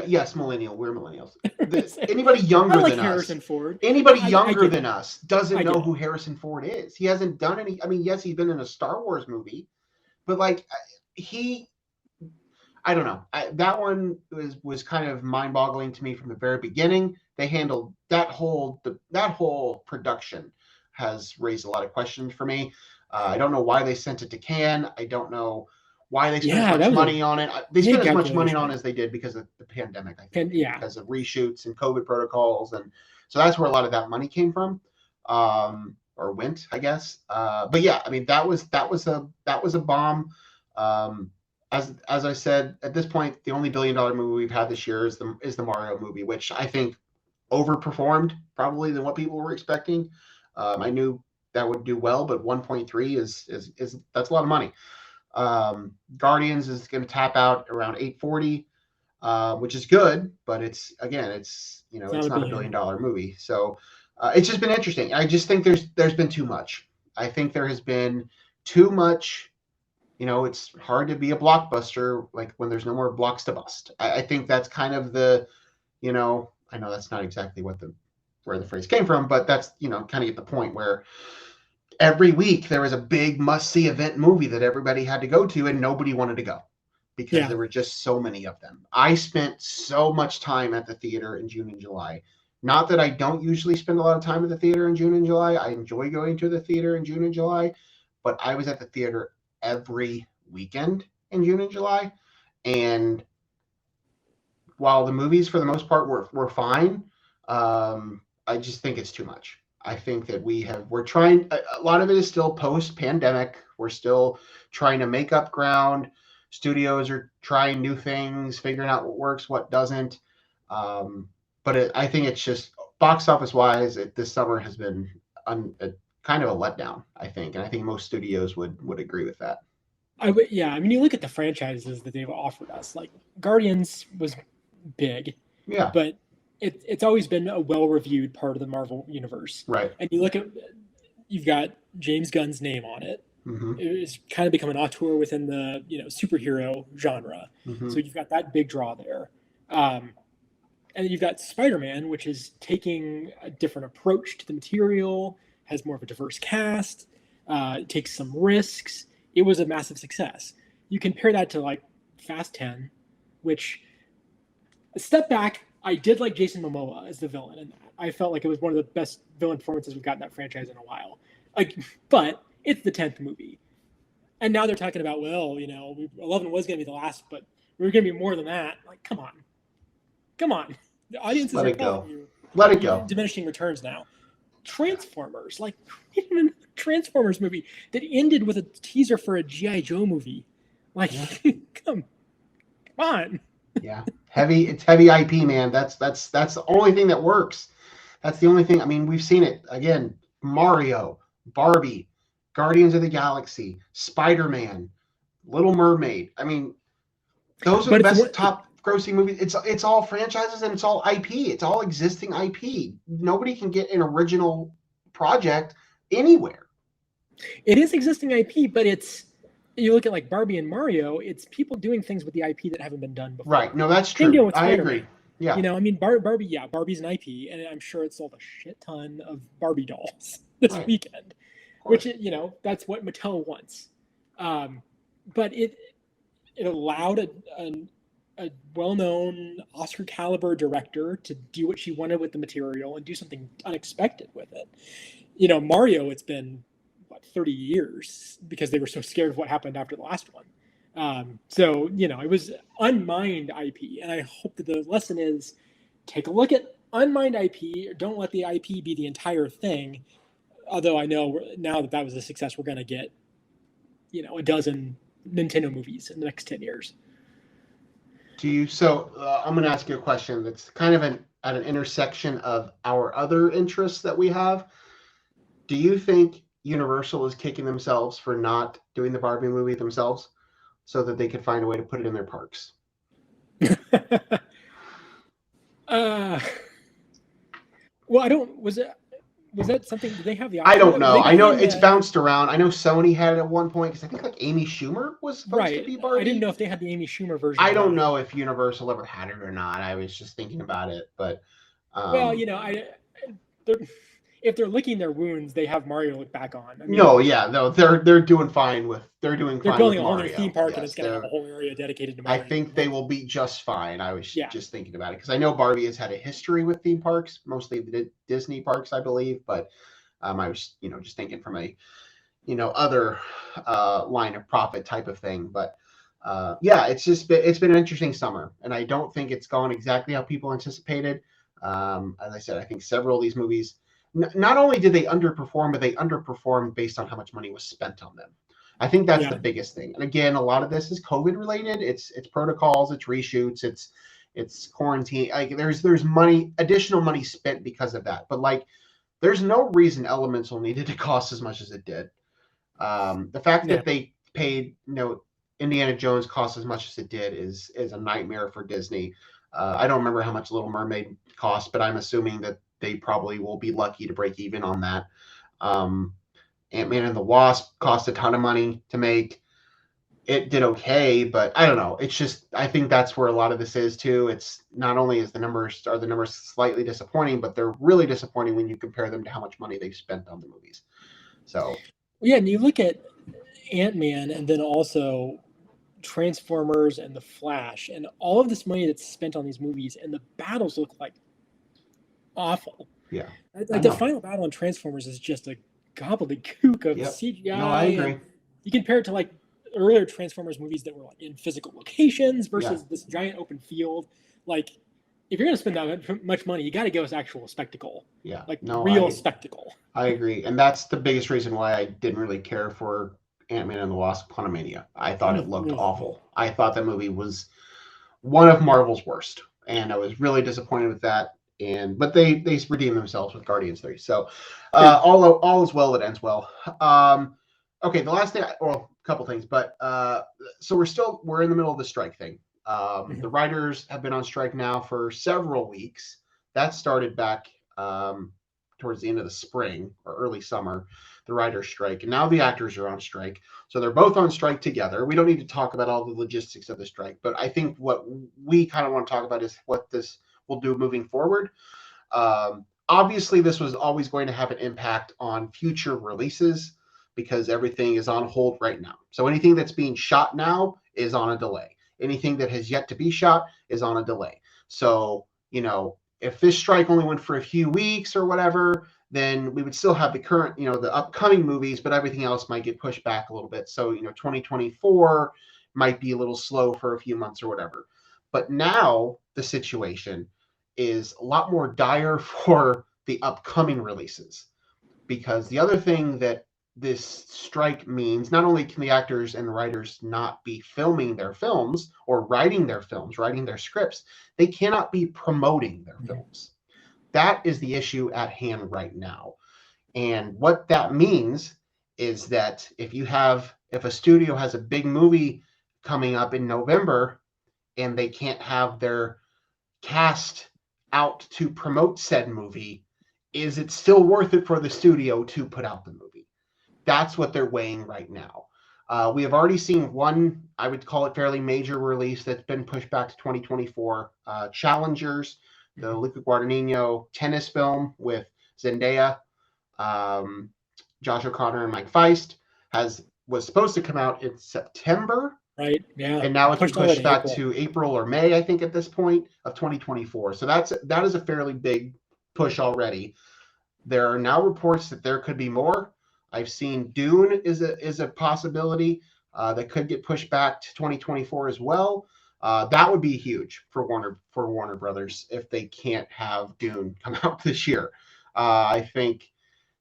yes, millennial. We're millennials. Anybody younger than Harrison Ford. Anybody younger than us doesn't know who Harrison Ford is. He hasn't done any. I mean, yes, he's been in a Star Wars movie, but I don't know. That one was kind of mind-boggling to me from the very beginning. They handled that whole production has raised a lot of questions for me. I don't know why they sent it to Cannes. I don't know why they spent as much money on it. They spent as much money on it as they did because of the pandemic, I think, because of reshoots and COVID protocols. And so that's where a lot of that money came from, or went, I guess. But yeah, I mean, that was a bomb. As I said, at this point, the only $1 billion movie we've had this year is the Mario movie, which I think overperformed probably than what people were expecting. I knew that would do well, but 1.3 is that's a lot of money. Guardians is going to tap out around 840, which is good, but it's not a $1 billion movie. So it's just been interesting. I just think there's been too much. I think there has been too much. It's hard to be a blockbuster like when there's no more blocks to bust. I think that's kind of the, I know that's not exactly where the phrase came from, but that's, kind of get the point where every week there was a big must-see event movie that everybody had to go to and nobody wanted to go because there were just so many of them. I spent so much time at the theater in June and July. Not that I don't usually spend a lot of time at the theater in June and July. I enjoy going to the theater in June and July, but I was at the theater every weekend in June and July. And while the movies for the most part were fine, I just think it's too much. I think that we're trying, a lot of it is still post-pandemic. We're still trying to make up ground. Studios are trying new things, figuring out what works, what doesn't. But I think it's just box office wise, this summer has been kind of a letdown, I think. And I think most studios would agree with that. I mean, you look at the franchises that they've offered us, like Guardians was big. Yeah. But it's always been a well-reviewed part of the Marvel universe. Right. And you look at, you've got James Gunn's name on it. Mm-hmm. It's kind of become an auteur within the, superhero genre. Mm-hmm. So you've got that big draw there. And you've got Spider-Man, which is taking a different approach to the material, has more of a diverse cast, takes some risks. It was a massive success. You compare that to like Fast 10, which, a step back, I did like Jason Momoa as the villain in that. I felt like it was one of the best villain performances we've got in that franchise in a while. But it's the 10th movie. And now they're talking about, 11 was going to be the last, but we were going to be more than that. Like, come on. The audiences are telling you. Let it go. Diminishing returns now. Transformers, Transformers movie that ended with a teaser for a G.I. Joe movie. Come on. Yeah. It's heavy IP, man. That's the only thing that works. That's the only thing. I mean, we've seen it again. Mario, Barbie, Guardians of the Galaxy, Spider-Man, Little Mermaid. I mean, those are the best top grossing movies. It's all franchises and it's all IP. It's all existing IP. Nobody can get an original project anywhere. It is existing IP, but you look at like Barbie and Mario, it's people doing things with the IP that haven't been done before. Right. No, that's true. I agree. Yeah. I mean, Barbie's an IP, and I'm sure it sold a shit ton of Barbie dolls this weekend, which, that's what Mattel wants. But it allowed a well-known Oscar caliber director to do what she wanted with the material and do something unexpected with it. Mario, it's been 30 years because they were so scared of what happened after the last one. So it was unmined IP, and I hope that the lesson is take a look at unmined IP. Don't let the IP be the entire thing. Although I know now that was a success, we're going to get a dozen Nintendo movies in the next 10 years. I'm going to ask you a question that's kind of at an intersection of our other interests that we have. Do you think Universal is kicking themselves for not doing the Barbie movie themselves so that they could find a way to put it in their parks? Was that something, did they have the I don't know. I know it's bounced around. I know Sony had it at one point because I think like Amy Schumer was supposed to be Barbie. I didn't know if they had the Amy Schumer version. I don't know if Universal ever had it or not. I was just thinking about it, but if they're licking their wounds, they have Mario to look back on. I mean, they're doing fine with building a whole new theme park, and it's going to have a whole area dedicated to Mario. I think they will be just fine. I was just thinking about it because I know Barbie has had a history with theme parks, mostly the Disney parks, I believe, but I was, just thinking from a, other line of profit type of thing. But yeah, it's been an interesting summer, and I don't think it's gone exactly how people anticipated. As I said, I think several of these movies, not only did they underperform, but they underperformed based on how much money was spent on them. I think that's the biggest thing. And again, a lot of this is COVID related. It's protocols, it's reshoots, it's quarantine. Like there's money, additional money spent because of that. But like, there's no reason Elemental needed to cost as much as it did. The fact that they paid, Indiana Jones cost as much as it did is a nightmare for Disney. I don't remember how much Little Mermaid cost, but I'm assuming that they probably will be lucky to break even on that. Ant-Man and the Wasp cost a ton of money to make. It did okay, but I don't know. It's just, I think that's where a lot of this is too. It's not only are the numbers slightly disappointing, but they're really disappointing when you compare them to how much money they've spent on the movies. So yeah, and you look at Ant-Man and then also Transformers and The Flash and all of this money that's spent on these movies, and the battles look like awful. Yeah. Like the final battle in Transformers is just a gobbledygook of CGI. No, I agree. You compare it to like earlier Transformers movies that were like in physical locations versus this giant open field. Like, if you're going to spend that much money, you got to go with actual spectacle. Yeah. Like real spectacle. I agree. And that's the biggest reason why I didn't really care for Ant-Man and the Wasp: Quantumania. I thought it looked awful. I thought that movie was one of Marvel's worst, and I was really disappointed with that. But they redeemed themselves with Guardians 3. So all is well that ends well. Okay, the last thing, well, a couple things, but so we're in the middle of the strike thing. The writers have been on strike now for several weeks. That started back towards the end of the spring or early summer, the writers' strike, and now the actors are on strike. So they're both on strike together. We don't need to talk about all the logistics of the strike, but I think what we kind of want to talk about is what this will do moving forward. Obviously, this was always going to have an impact on future releases because everything is on hold right now. So anything that's being shot now is on a delay. Anything that has yet to be shot is on a delay. So, if this strike only went for a few weeks or whatever, then we would still have the current, the upcoming movies, but everything else might get pushed back a little bit. So, 2024 might be a little slow for a few months or whatever. But now the situation is a lot more dire for the upcoming releases, because the other thing that this strike means, not only can the actors and the writers not be filming their films or writing their films, writing their scripts, they cannot be promoting their films. That is the issue at hand right now. And what that means is that if a studio has a big movie coming up in November and they can't have their cast out to promote said movie, is it still worth it for the studio to put out the movie? That's what they're weighing right now. We have already seen one, I would call it fairly major release that's been pushed back to 2024. Challengers, the Luca Guadagnino tennis film with Zendaya, Josh O'Connor, and Mike Feist was supposed to come out in September. Right. Yeah. And now it's been pushed back to April or May, I think, at this point of 2024. So that is a fairly big push already. There are now reports that there could be more. I've seen Dune is a possibility that could get pushed back to 2024 as well. That would be huge for Warner Brothers if they can't have Dune come out this year. I think,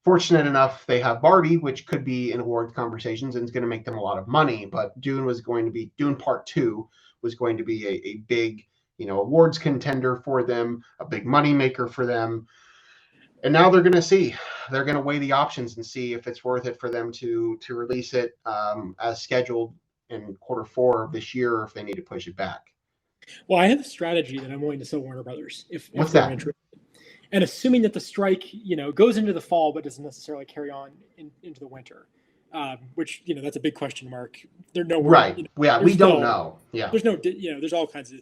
fortunate enough, they have Barbie, which could be in awards conversations and it's going to make them a lot of money. But Dune Part 2 was going to be a big, awards contender for them, a big money maker for them. And now they're going to weigh the options and see if it's worth it for them to release it as scheduled in Q4 of this year, or if they need to push it back. Well, I have a strategy that I'm willing to sell Warner Brothers if What's they're that? interested. And assuming that the strike, goes into the fall, but doesn't necessarily carry on into the winter, which, that's a big question mark. There's no right. We don't know. Yeah. There's no, there's all kinds of,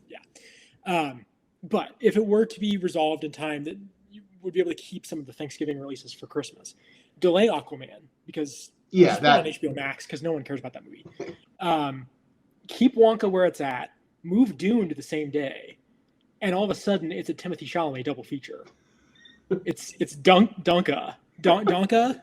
but if it were to be resolved in time that you would be able to keep some of the Thanksgiving releases for Christmas, delay Aquaman because that on HBO Max because no one cares about that movie. Keep Wonka where it's at, move Dune to the same day, and all of a sudden it's a Timothée Chalamet double feature. It's Dunka Donka.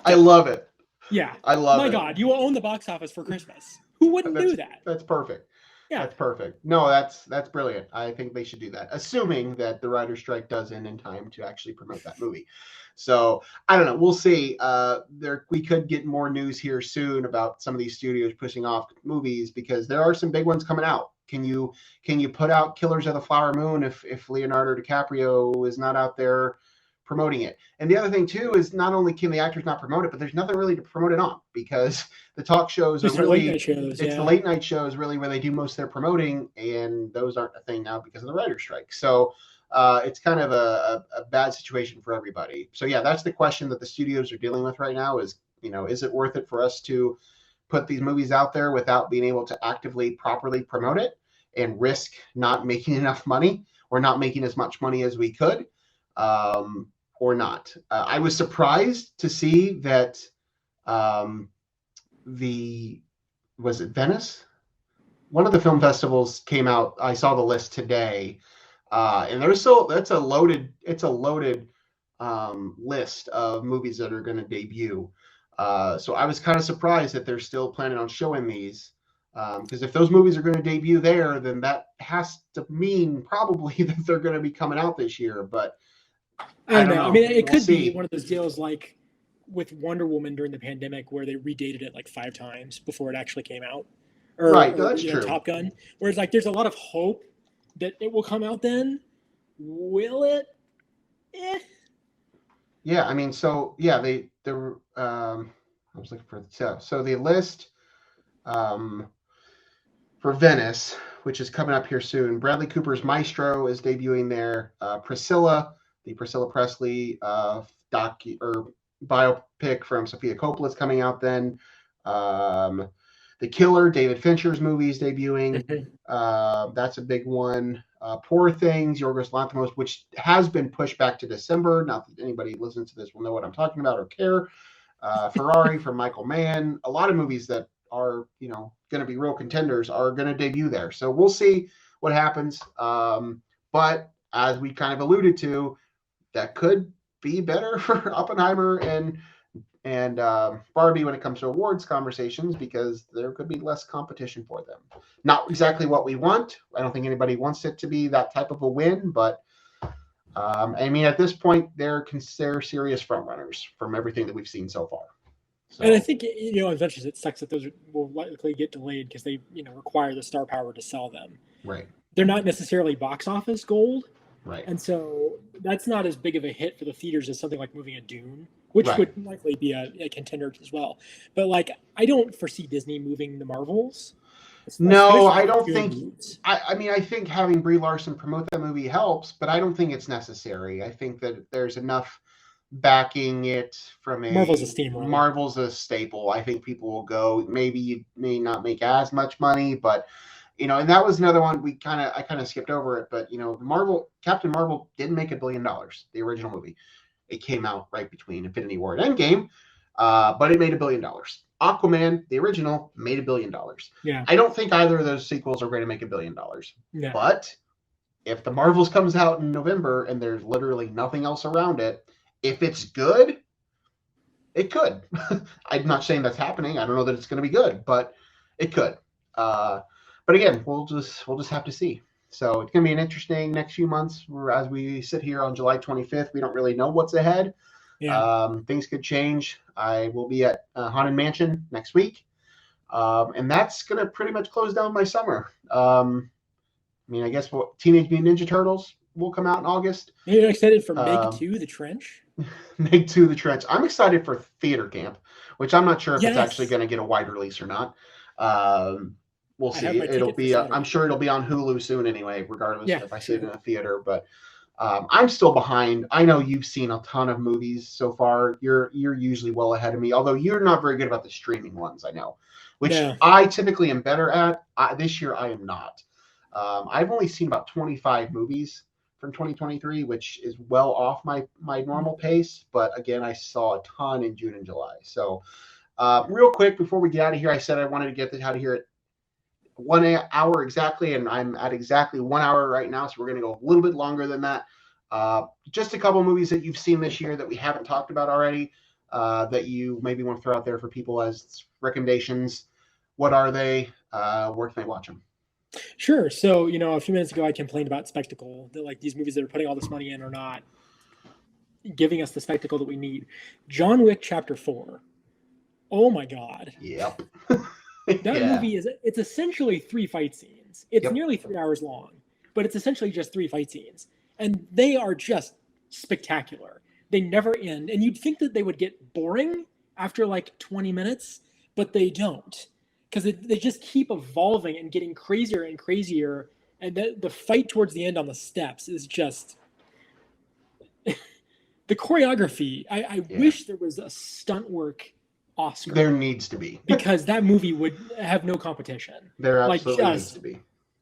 I love it. Yeah, I love My it. God, you will own the box office for Christmas. Who wouldn't do that? That's perfect. Yeah, That's perfect. No, that's brilliant. I think they should do that, assuming that the writer's strike does end in time to actually promote that movie. So I don't know. We'll see. We could get more news here soon about some of these studios pushing off movies because there are some big ones coming out. Can you put out Killers of the Flower Moon if Leonardo DiCaprio is not out there promoting it? And the other thing too is not only can the actors not promote it, but there's nothing really to promote it on because the talk shows just are really late night shows. it's the late night shows really where they do most of their promoting, and those aren't a thing now because of the writer's strike. So it's kind of a bad situation for everybody. So yeah, that's the question that the studios are dealing with right now is, is it worth it for us to put these movies out there without being able to actively properly promote it and risk not making enough money or not making as much money as we could, or not. I was surprised to see that was it Venice? One of the film festivals came out. I saw the list today, and that's a loaded list of movies that are going to debut. So I was kind of surprised that they're still planning on showing these, because if those movies are going to debut there, then that has to mean probably that they're going to be coming out this year. But I don't know. I mean, it could be one of those deals like with Wonder Woman during the pandemic where they redated it like 5 times before it actually came out. Right, that's true. Top Gun. Whereas like there's a lot of hope that it will come out then. Will it? Yeah, I mean, so yeah, I was looking for so the list for Venice, which is coming up here soon. Bradley Cooper's Maestro is debuting there. Priscilla, the Priscilla Presley biopic from Sofia Coppola is coming out then. The Killer, David Fincher's movie is debuting. That's a big one. Poor Things, Yorgos Lanthimos, which has been pushed back to December. Not that anybody listens to this will know what I'm talking about or care. Ferrari from Michael Mann. A lot of movies that are, going to be real contenders are going to debut there. So we'll see what happens. But as we kind of alluded to, that could be better for Oppenheimer and Barbie when it comes to awards conversations, because there could be less competition for them. Not exactly what we want. I don't think anybody wants it to be that type of a win, but I mean, at this point, they're serious front runners from everything that we've seen so far. So. And I think, eventually it sucks that those will likely get delayed because they, require the star power to sell them. Right. They're not necessarily box office gold. Right. And so that's not as big of a hit for the theaters as something like moving a Dune, which would likely be a contender as well. But I don't foresee Disney moving the Marvels. No, I don't think. I mean, I think having Brie Larson promote that movie helps, but I don't think it's necessary. I think that there's enough backing it from Marvel's a steamroller. Marvel's a staple. I think people will go. Maybe you may not make as much money, but and that was another one I kind of skipped over it. But Captain Marvel didn't make $1 billion. The original movie, it came out right between Infinity War and Endgame, but it made $1 billion. Aquaman, the original, made $1 billion. Yeah. I don't think either of those sequels are going to make $1 billion. Yeah. But if the Marvels comes out in November and there's literally nothing else around it, if it's good, it could. I'm not saying that's happening. I don't know that it's going to be good, but it could. But again, we'll just have to see. So it's going to be an interesting next few months. As we sit here on July 25th, we don't really know what's ahead. Yeah. Things could change. I will be at Haunted Mansion next week, and that's going to pretty much close down my summer. I mean, I guess Teenage Mutant Ninja Turtles will come out in August. You're excited for Meg 2, The Trench? Meg 2, The Trench. I'm excited for Theater Camp, which I'm not sure if it's actually going to get a wide release or not. We'll see. It'll be. I'm sure it'll be on Hulu soon anyway, regardless if I see it in a theater. But I'm still behind. I know you've seen a ton of movies so far. You're usually well ahead of me, although you're not very good about the streaming ones. I know, which I typically am better at. This year I am not. I've only seen about 25 movies from 2023, which is well off my normal pace. But again, I saw a ton in June and July. So real quick before we get out of here, I said I wanted to get out of here at 1 hour exactly, and I'm at exactly 1 hour right now, so we're going to go a little bit longer than that. Just a couple movies that you've seen this year that we haven't talked about already, that you maybe want to throw out there for people as recommendations. What are they? Where can they watch them? Sure. So, a few minutes ago, I complained about spectacle, that like these movies that are putting all this money in are not giving us the spectacle that we need. John Wick Chapter 4. Oh my God. Yep. That movie it's essentially 3 fight scenes. It's Yep. nearly 3 hours long, but it's essentially just 3 fight scenes. And they are just spectacular. They never end. And you'd think that they would get boring after like 20 minutes, but they don't. Because they just keep evolving and getting crazier and crazier. And the fight towards the end on the steps is just... the choreography. I wish there was a stunt work Oscar. There needs to be. Because that movie would have no competition. There absolutely needs to be.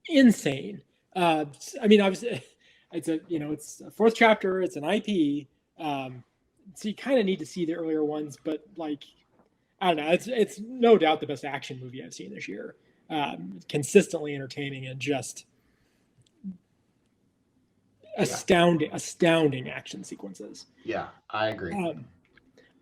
Insane. I mean, obviously, it's a 4th chapter. It's an IP. So you kind of need to see the earlier ones, but like, I don't know. It's no doubt the best action movie I've seen this year. Consistently entertaining and just astounding action sequences. Yeah, I agree.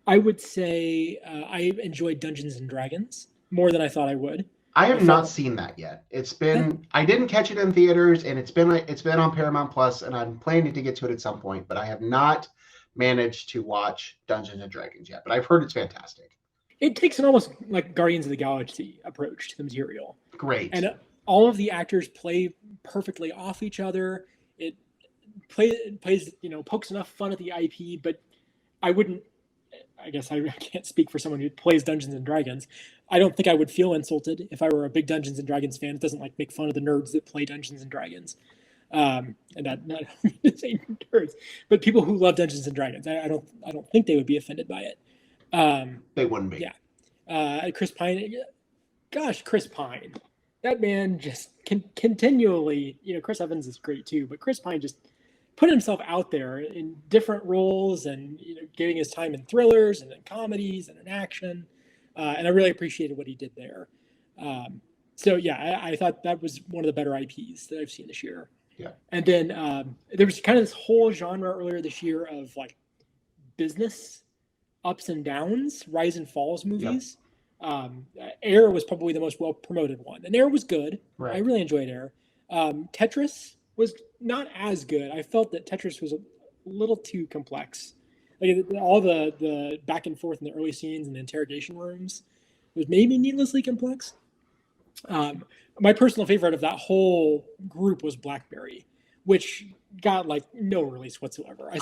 I would say I enjoyed Dungeons and Dragons more than I thought I would. I have not seen that yet. It's been I didn't catch it in theaters, and it's been on Paramount Plus, and I'm planning to get to it at some point, but I have not managed to watch Dungeons and Dragons yet. But I've heard it's fantastic. It takes an almost like Guardians of the Galaxy approach to the material. Great. And all of the actors play perfectly off each other. It plays pokes enough fun at the IP, but I guess I can't speak for someone who plays Dungeons and Dragons. I don't think I would feel insulted if I were a big Dungeons and Dragons fan. It doesn't like make fun of the nerds that play Dungeons and Dragons. And not saying nerds, but people who love Dungeons and Dragons. I don't think they would be offended by it. They wouldn't be. Yeah. Chris Pine. Gosh, Chris Pine. That man just continually, Chris Evans is great too, but Chris Pine just put himself out there in different roles and getting his time in thrillers and in comedies and in action. And I really appreciated what he did there. So yeah, I thought that was one of the better IPs that I've seen this year. Yeah. And then there was kind of this whole genre earlier this year of like business ups and downs, rise and falls movies. Yep. Air was probably the most well promoted one, and Air was good. Right. I really enjoyed Air. Tetris was not as good. I felt that Tetris was a little too complex. Like all the back and forth in the early scenes and the interrogation rooms was maybe needlessly complex. My personal favorite of that whole group was Blackberry, which got like no release whatsoever.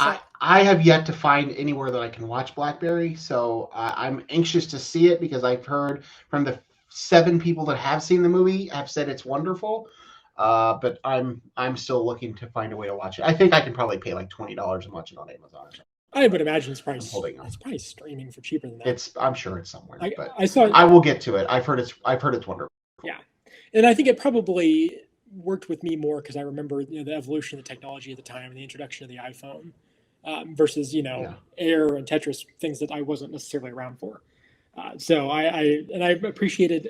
I have yet to find anywhere that I can watch Blackberry, so I'm anxious to see it because I've heard from the 7 people that have seen the movie have said it's wonderful. But I'm still looking to find a way to watch it. I think I can probably pay like $20 and watch it on Amazon or something. I would imagine it's probably streaming for cheaper than that. I'm sure it's somewhere. But I will get to it. I've heard it's wonderful. Yeah, and I think it probably worked with me more because I remember the evolution of the technology at the time and the introduction of the iPhone versus Air and Tetris, things that I wasn't necessarily around for. So I appreciated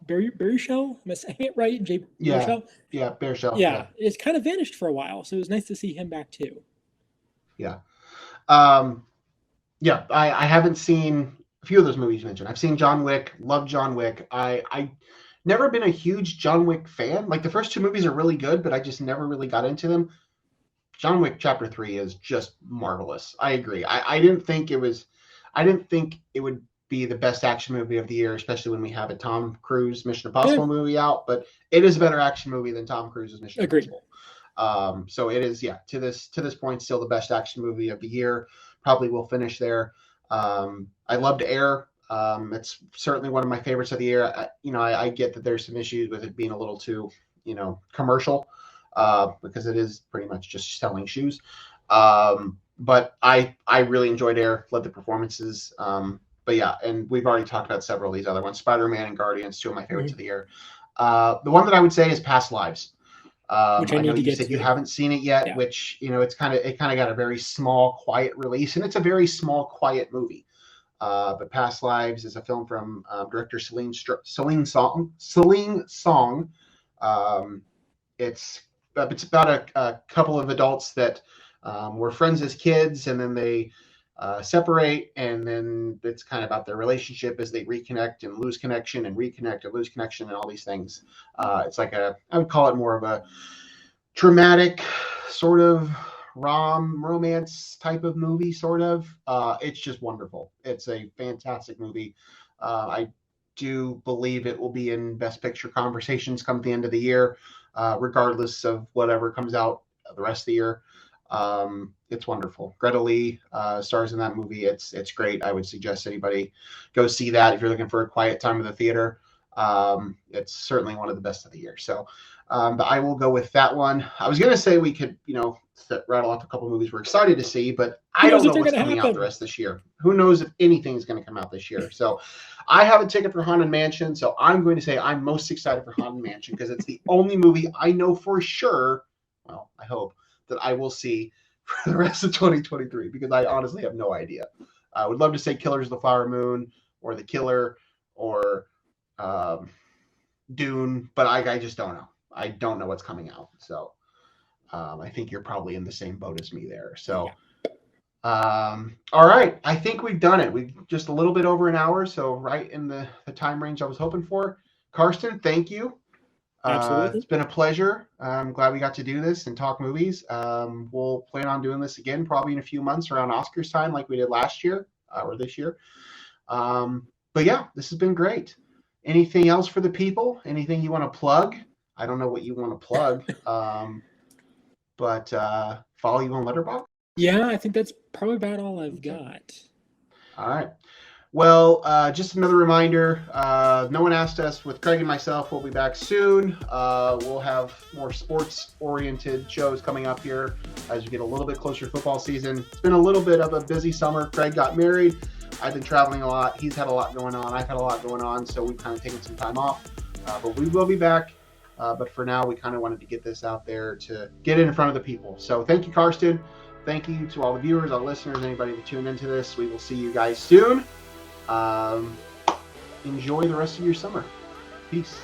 Baruchel. Am I saying it right? Baruchel? Yeah, Baruchel. Yeah, it's kind of vanished for a while, so it was nice to see him back too. Yeah. I haven't seen a few of those movies you mentioned. I've seen John Wick, love John Wick. I never been a huge John Wick fan. Like the first 2 movies are really good, but I just never really got into them. John Wick Chapter 3 is just marvelous. I agree. I didn't think it would be the best action movie of the year, especially when we have a Tom Cruise Mission Impossible movie out, but it is a better action movie than Tom Cruise's Mission Impossible. So it is, to this point, still the best action movie of the year. Probably will finish there. I loved Air. It's certainly one of my favorites of the year. I get that there's some issues with it being a little too, commercial, because it is pretty much just selling shoes. But I really enjoyed Air. Loved the performances. But yeah, and we've already talked about several of these other ones. Spider-Man and Guardians, 2 of my favorites of the year. The one that I would say is Past Lives. Which I know you said you haven't seen it yet, which it kind of got a very small, quiet release, and it's a very small, quiet movie. But Past Lives is a film from director Celine Song. It's it's about a couple of adults that were friends as kids, and then they separate, and then it's kind of about their relationship as they reconnect and lose connection and reconnect and lose connection and all these things. It's like I would call it more of a dramatic sort of romance type of movie, sort of. It's just wonderful. It's a fantastic movie. I do believe it will be in Best Picture conversations come the end of the year, regardless of whatever comes out the rest of the year. It's wonderful. Greta Lee stars in that movie. It's great. I would suggest anybody go see that if you're looking for a quiet time in the theater. It's certainly one of the best of the year. So but I will go with that one. I was going to say we could, rattle off a couple movies we're excited to see, but I don't know what's coming out the rest of this year. Who knows if anything is going to come out this year. So I have a ticket for Haunted Mansion. So I'm going to say I'm most excited for Haunted Mansion because it's the only movie I know for sure. Well, I hope that I will see for the rest of 2023 because I honestly have no idea. I would love to say Killers of the Flower Moon or The Killer or Dune, but I just don't know. I don't know what's coming out. So I think you're probably in the same boat as me there. So, all right. I think we've done it. We've just a little bit over an hour. So right in the time range I was hoping for. Karsten, thank you. Absolutely. It's been a pleasure. I'm glad we got to do this and talk movies. We'll plan on doing this again, probably in a few months around Oscars time, like we did last year or this year. But yeah, this has been great. Anything else for the people? Anything you want to plug? I don't know what you want to plug, but follow you on Letterboxd? Yeah, I think that's probably about all I've got. All right. Well, just another reminder, no one asked us. With Craig and myself, we'll be back soon. We'll have more sports-oriented shows coming up here as we get a little bit closer to football season. It's been a little bit of a busy summer. Craig got married. I've been traveling a lot. He's had a lot going on. I've had a lot going on, so we've kind of taken some time off. But we will be back. But for now, we kind of wanted to get this out there to get it in front of the people. So thank you, Karsten. Thank you to all the viewers, all the listeners, anybody that tuned into this. We will see you guys soon. Enjoy the rest of your summer. Peace.